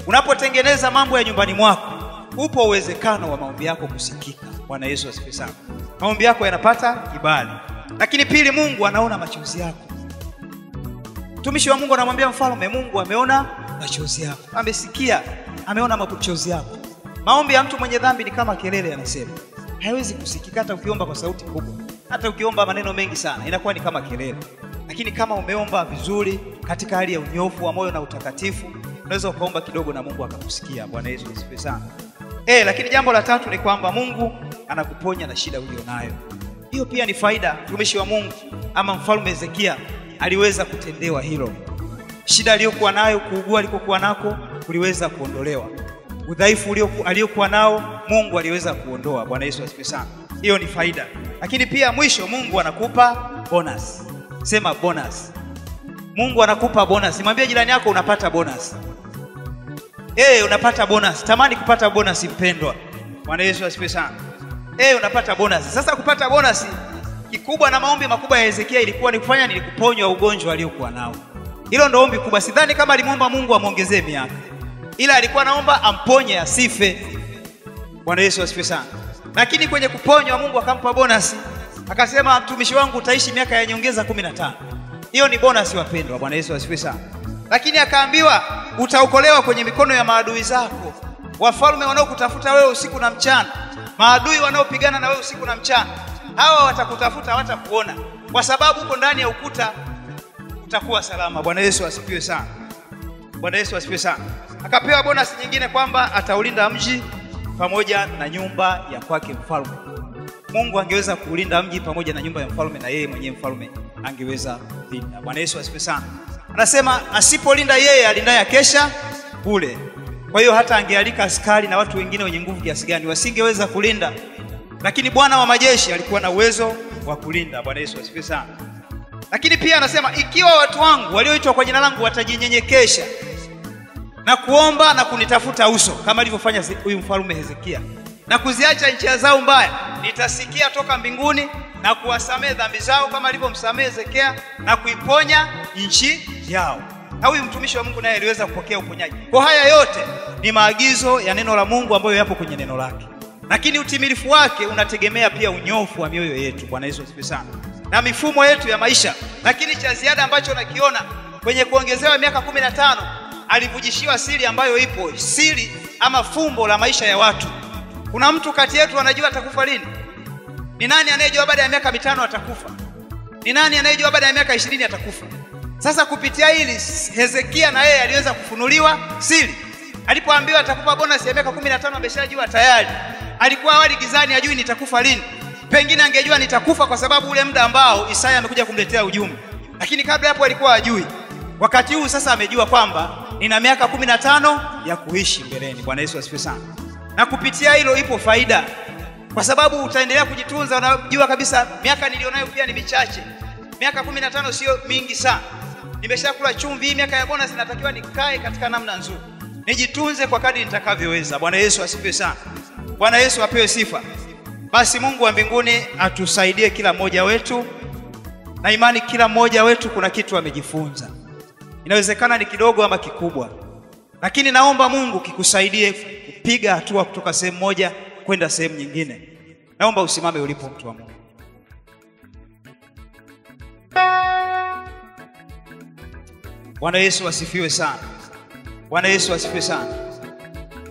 unapotengeneza mambo ya nyumbani mwako, upo uwezekano wa maombi yako kusikika. Bwana Yesu asifiwe sana. Maombi yako yanapata kibali. Lakini pili, Mungu anaona machozi yako. Mtumishi wa Mungu anamwambia mfalme, Mungu ameona machozi yako. Amesikia, ameona machozi yako. Maombi ya mtu mwenye dhambi ni kama kelele, anasema. Haiwezi kusikika hata ukiomba kwa sauti kubwa. Hata ukiomba maneno mengi sana, inakuwa ni kama kelele. Lakini kama umeomba vizuri katika hali ya unyofu wa moyo na utakatifu, unaweza ukaomba kidogo na Mungu akakusikia. Bwana Yesu asifiwe sana. Lakini jambo la tatu ni kwamba Mungu anakuponya na shida ulionayo. Hiyo pia ni faida. Mtumishi wa Mungu ama mfalme Hezekia aliweza kutendewa hilo. Shida aliyokuwa nayo, kuugua alikokuwa nako kuliweza kuondolewa. Udhaifu aliyokuwa nao Mungu aliweza kuondoa. Bwana Yesu asifiwe sana. Hiyo ni faida. Lakini pia mwisho Mungu anakupa bonus. Sema bonus. Mungu anakupa bonus. Mwambie jirani yako unapata bonus. Unapata bonus. Tamani kupata bonus mpendwa. Bwana Yesu asifiwe sana. Unapata bonus. Sasa kupata bonus Kikubwa na maombi makubwa ya Hezekia ilikuwa ni kufanya ni kuponywa ugonjwa aliokuwa nao. Hilo ndio ombi kubwa. Sidhani kama alimwomba Mungu amuongezee miaka, ila alikuwa anaomba amponye asife. Bwana Yesu asifiwe sana. Lakini kwenye kuponywa Mungu akampa bonus. Akasema mtumishi wangu utaishi miaka ya nyongeza 15. Hiyo ni bonus wapendwa. Bwana Yesu asifiwe sana. Lakini akaambiwa utaokolewa kwenye mikono ya maadui zako. Wafalme wanaokutafuta wewe usiku na mchana, maadui wanaopigana na wewe usiku na mchana, hawa watakutafuta, hawatakuona kwa sababu uko ndani ya ukuta, utakuwa salama. Bwana Yesu asifiwe sana. Bwana Yesu asifiwe sana. Akapewa bonus nyingine kwamba ataulinda mji pamoja na nyumba ya kwake mfalme. Mungu angeweza kuulinda mji pamoja na nyumba ya mfalme, na yeye mwenyewe mfalme angeweza kulinda. Bwana Yesu asifiwe sana. Anasema asipolinda yeye alindaye akesha bure. Kwa hiyo hata angealika askari na watu wengine wenye nguvu kiasi gani wasingeweza kulinda, lakini Bwana wa majeshi alikuwa na uwezo wa kulinda. Bwana Yesu asifiwe sana. Lakini pia anasema ikiwa watu wangu walioitwa kwa jina langu watajinyenyekesha na kuomba na kunitafuta uso, kama alivyofanya huyu mfalme Hezekia, na kuziacha njia zao mbaya, nitasikia toka mbinguni na kuwasamehe dhambi zao kama alivyomsamehe Hezekia na kuiponya nchi yao. Na huyu mtumishi wa Mungu naye aliweza kupokea uponyaji. Kwa haya yote ni maagizo ya neno la Mungu ambayo yapo kwenye neno lake, lakini utimilifu wake unategemea pia unyofu wa mioyo yetu. Bwana Yesu asifiwe sana. Na mifumo yetu ya maisha. Lakini cha ziada ambacho nakiona kwenye kuongezewa miaka 15, alivujishiwa siri ambayo ipo, siri ama fumbo la maisha ya watu. Kuna mtu kati yetu anajua atakufa lini? Ni nani anayejua baada ya miaka 5 atakufa? Ni nani anayejua baada ya miaka 20 atakufa? Sasa kupitia hili Hezekia na yeye aliweza kufunuliwa siri. Alipoambiwa atakufa bonus ya miaka 15 ameshajua tayari. Alikuwa awali gizani ajui nitakufa lini. Pengine angejua nitakufa kwa sababu ule muda ambao Isaya amekuja kumletea ujumbe. Lakini kabla hapo alikuwa ajui. Wakati huu sasa amejua kwamba nina miaka 15 ya kuishi mbeleni. Bwana Yesu asifiwe sana. Na kupitia hilo ipo faida. Kwa sababu utaendelea kujitunza, unajua kabisa miaka nilionayo pia ni michache. Miaka 15 sio mingi sana. Nimeshakula chumvi, miaka ya bonus natakiwa nikae katika namna nzuri. Nijitunze kwa kadri nitakavyoweza. Bwana Yesu asifiwe sana. Bwana Yesu apewe sifa. Basi Mungu wa mbinguni atusaidie kila mmoja wetu, na imani kila mmoja wetu kuna kitu amejifunza. Inawezekana ni kidogo ama kikubwa, lakini naomba Mungu kikusaidie kupiga hatua kutoka sehemu moja kwenda sehemu nyingine. Naomba usimame ulipo, mtu wa Mungu. Bwana Yesu asifiwe sana. Bwana Yesu asifiwe sana.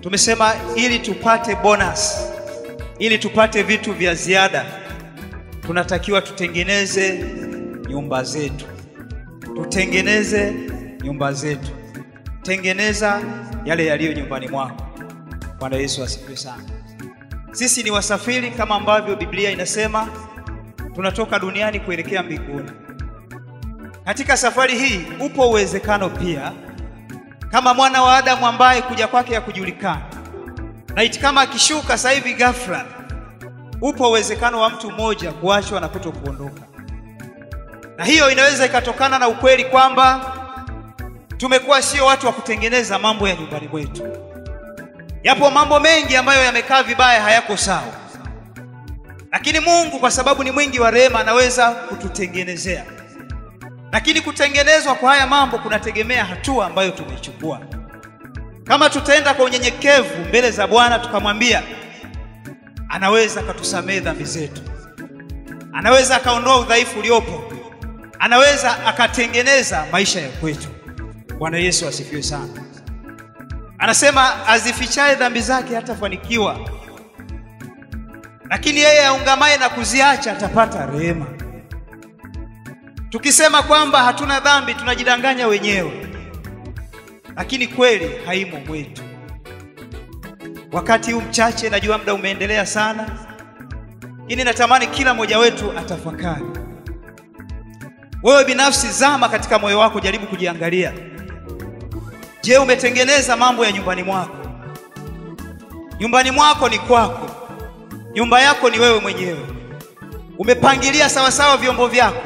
Tumesema ili tupate bonus, ili tupate vitu vya ziada, tunatakiwa tutengeneze nyumba zetu. Tutengeneze nyumba zetu. Tengeneza yale yaliyo nyumbani mwako. Bwana Yesu asifiwe sana. Sisi ni wasafiri kama ambavyo Biblia inasema, tunatoka duniani kuelekea mbinguni. Katika safari hii upo uwezekano pia kama mwana wa Adamu ambaye kuja kwake hakujulikana, na iti kama akishuka sasa hivi ghafla, upo uwezekano wa mtu mmoja kuachwa na kutokuondoka. Na hiyo inaweza ikatokana na ukweli kwamba tumekuwa sio watu wa kutengeneza mambo ya nyumbani mwetu. Yapo mambo mengi ambayo yamekaa vibaya, hayako sawa. Lakini Mungu kwa sababu ni mwingi wa rehema anaweza kututengenezea. Lakini kutengenezwa kwa haya mambo kunategemea hatua ambayo tumechukua. Kama tutaenda kwa unyenyekevu mbele za Bwana tukamwambia, anaweza akatusamehe dhambi zetu. Anaweza akaondoa udhaifu uliopo. Anaweza akatengeneza maisha ya kwetu. Bwana Yesu asifiwe sana. Anasema azifichaye dhambi zake hatafanikiwa, lakini yeye aungamaye na kuziacha atapata rehema. Tukisema kwamba hatuna dhambi tunajidanganya wenyewe, lakini kweli haimo mwetu. Wakati huu mchache, najua muda umeendelea sana, lakini natamani kila mmoja wetu atafakari. Wewe binafsi zama katika moyo wako, jaribu kujiangalia. Je, umetengeneza mambo ya nyumbani mwako? Nyumbani mwako ni kwako. Nyumba yako ni wewe mwenyewe. Umepangilia sawa sawa vyombo vyako?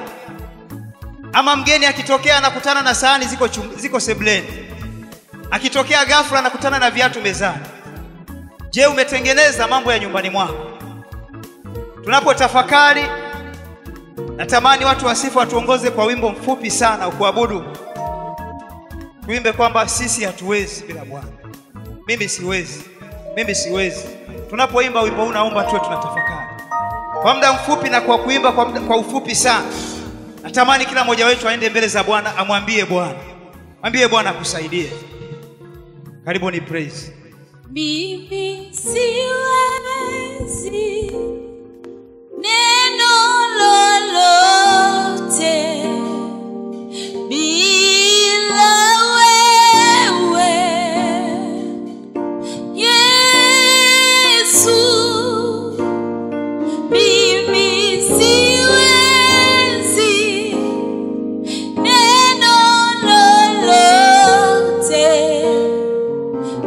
Ama mgeni akitokea anakutana na sahani ziko sebuleni, akitokea ghafla anakutana na viatu mezani? Je, umetengeneza mambo ya nyumbani mwako? Tunapotafakari Natamani watu wasifu watuongoze kwa wimbo mfupi sana kuabudu. Tuimbe kwamba sisi hatuwezi bila Bwana. Mimi siwezi. Mimi siwezi. Tunapoimba wimbo huu naomba tuwe tunatafakari. Kwa muda mfupi na kwa kuimba kwa ufupi sana. Natamani kila mmoja wetu aende mbele za Bwana amwambie Bwana. Mwambie Bwana akusaidie. Karibu ni praise. Mimi siwezi neno lolote bila wewe Yesu. Mimi siwezi neno lolote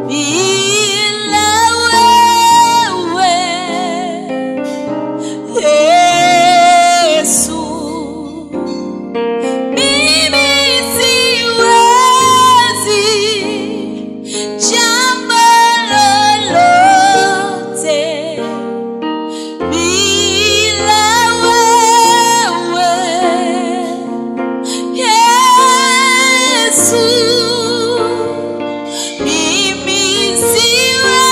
bila wewe Yesu. Mimi siwezi jambo lolote bila wewe Yesu. Mimi siwezi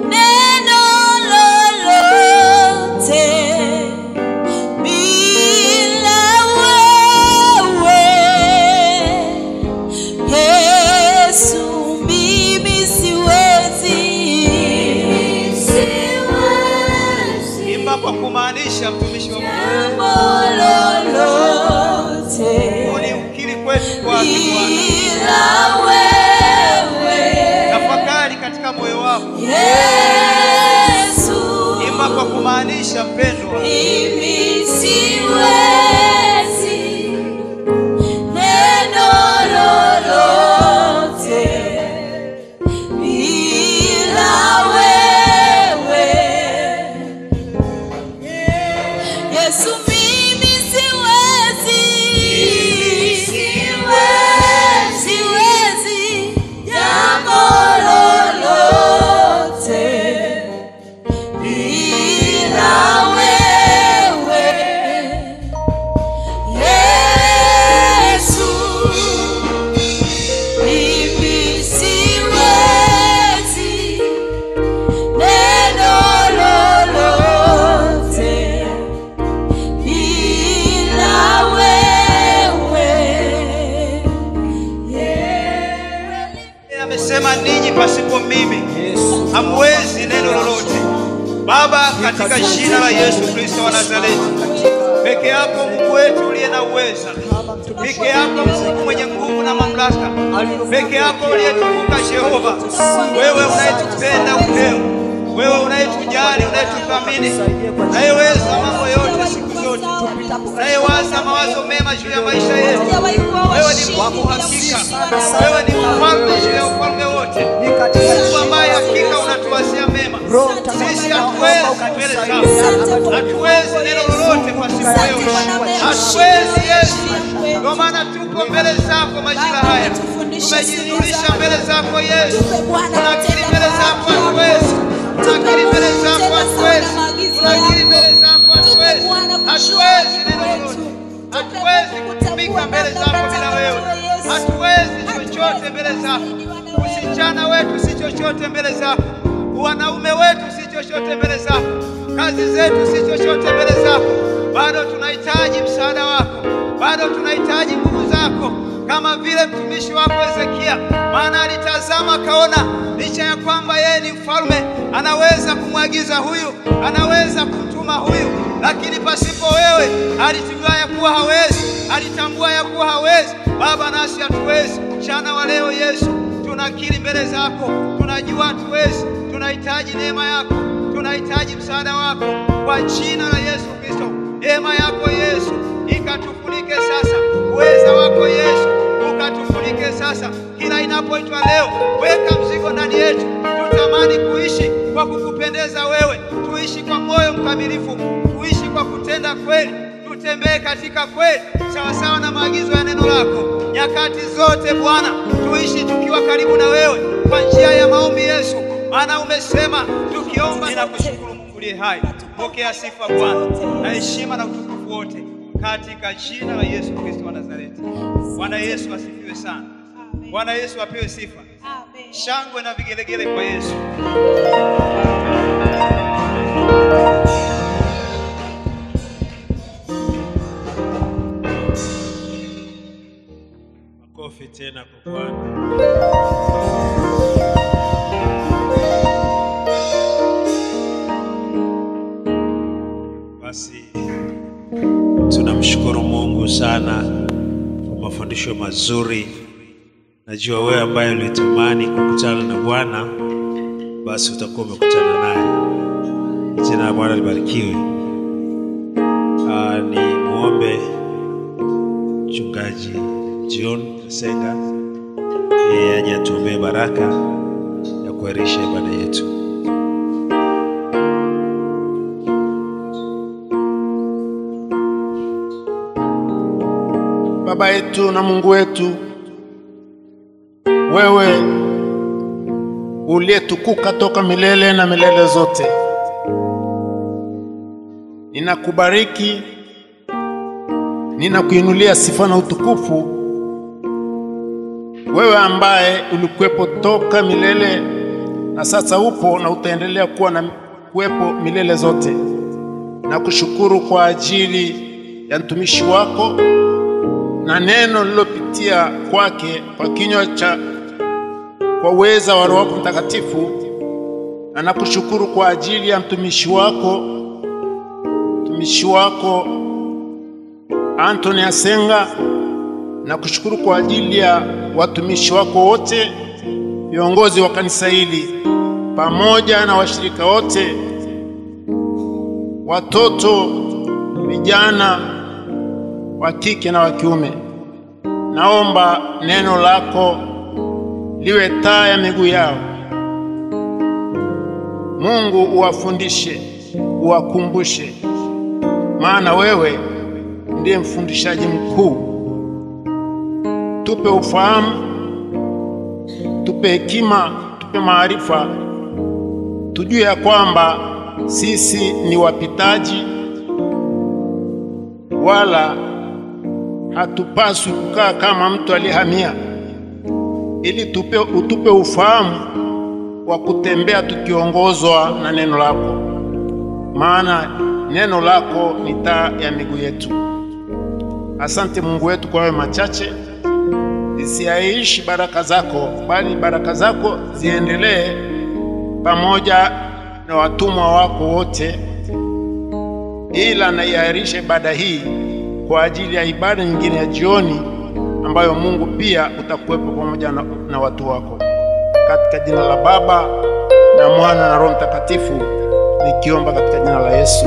neno lolote bila wewe Yesu. Mimi siwezi. Imba kwa kumaanisha mtumishi wa Mungu. Jambo lolote Ni ukiri kwetu kwa Bwana. bila wewe Tafakari katika moyo wako. Yesu. Imba kwa kumaanisha mpendwa. Mimi siwezi neno lolote bila wewe Yesu. Mimi siwezi jambo lolote bila wewe Yesu. Mimi siwezi neno lolote bila wewe Amesema ninyi pasipo mimi hamwezi neno lolote. Baba, katika jina la Yesu Kristo wa Nazareti, peke yako Mungu wetu uliye na uweza, peke yako Mungu mwenye nguvu na mamlaka, peke yako uliyetukuka Jehova, wewe unayetupenda upeo, wewe unayetujali, unayetuthamini, unayeweza mambo yote siku zote, unayewaza mawazo mema juu ya maisha yetu. Wewe ni Mungu hakika, wewe ni mfalme juu ya ufalme wote, Mungu ambaye hakika unatuwazia mema. Sisi hatuwezi mbele zako, hatuwezi neno lolote pasipo wewe, hatuwezi Yesu. Ndio maana tuko mbele zako majira haya, tumejidhihirisha mbele zako Yesu, tunakiri mbele zako hatuwezi, tunakiri mbele zako hatuwezi, tunakiri mbele zako hatuwezi, hatuwezi neno lolote, hatuwezi kutumika mbele zako bila wewe, hatuwezi chochote mbele zako. Usichana wetu si chochote mbele zako, wanaume wetu si chochote mbele zako, kazi zetu si chochote mbele zako. Bado tunahitaji msaada wako, bado tunahitaji nguvu zako, kama vile mtumishi wako Hezekia, maana alitazama akaona licha ya kwamba yeye ni mfalme, anaweza kumwagiza huyu, anaweza kutuma huyu, lakini pasipo wewe alitambua ya kuwa hawezi, alitambua ya kuwa hawezi. Baba, nasi hatuwezi. Mchana wa leo Yesu, tunakiri mbele zako, tunajua hatuwezi, tunahitaji neema yako, tunahitaji msaada wako kwa jina la Yesu Kristo. Neema yako Yesu ikatufunike sasa, uweza wako Yesu ukatufunike sasa. Kila inapoitwa leo, weka mzigo ndani yetu, tutamani kuishi kwa kukupendeza wewe, tuishi kwa moyo mkamilifu, tuishi kwa kutenda kweli, tutembee katika kweli sawa sawa na maagizo ya neno lako. Nyakati zote Bwana, tuishi tukiwa karibu na wewe kwa njia ya maombi Yesu, maana umesema tukiomba. Ninakushukuru Mungu aliye hai. Pokea sifa Bwana na heshima na utukufu wote katika jina la Yesu Kristo wa Nazareti. Bwana Yesu asifiwe sana. Bwana Yesu apewe sifa. Shangwe na vigelegele kwa Yesu. Makofi tena kwa Bwana. Basi tunamshukuru Mungu sana kwa mafundisho mazuri. Najua wewe ambaye ulitamani kukutana na Bwana, basi utakuwa umekutana naye. Jina la Bwana libarikiwe. Ni muombe Mchungaji John Kasenga yeye aje atuombee baraka ya kuahirisha ibada yetu. Baba yetu na Mungu wetu, wewe uliyetukuka toka milele na milele zote, ninakubariki, ninakuinulia sifa na utukufu, wewe ambaye ulikuwepo toka milele na sasa upo na utaendelea kuwa na kuwepo milele zote. Nakushukuru kwa ajili ya mtumishi wako na neno lilopitia kwake kwa kinywa cha kwa uweza wa Roho Mtakatifu. Na nakushukuru kwa ajili ya mtumishi wako Anthony Asenga. Nakushukuru kwa ajili ya watumishi wako wote, viongozi wa kanisa hili pamoja na washirika wote, watoto, vijana wa kike na wa kiume. Naomba neno lako liwe taa ya miguu yao. Mungu uwafundishe, uwakumbushe, maana wewe ndiye mfundishaji mkuu. Tupe ufahamu, tupe hekima, tupe maarifa, tujue ya kwamba sisi ni wapitaji, wala hatupaswi kukaa kama mtu aliyehamia, ili utupe ufahamu wa kutembea tukiongozwa na neno lako, maana neno lako ni taa ya miguu yetu. Asante Mungu wetu kwa wewe machache, zisiaishi baraka zako, bali baraka zako ziendelee pamoja na watumwa wako wote, ila na iahirishe ibada hii kwa ajili ya ibada nyingine ya jioni ambayo Mungu pia utakuwepo pamoja na watu wako. Katika jina la Baba na Mwana na Roho Mtakatifu nikiomba katika jina la Yesu.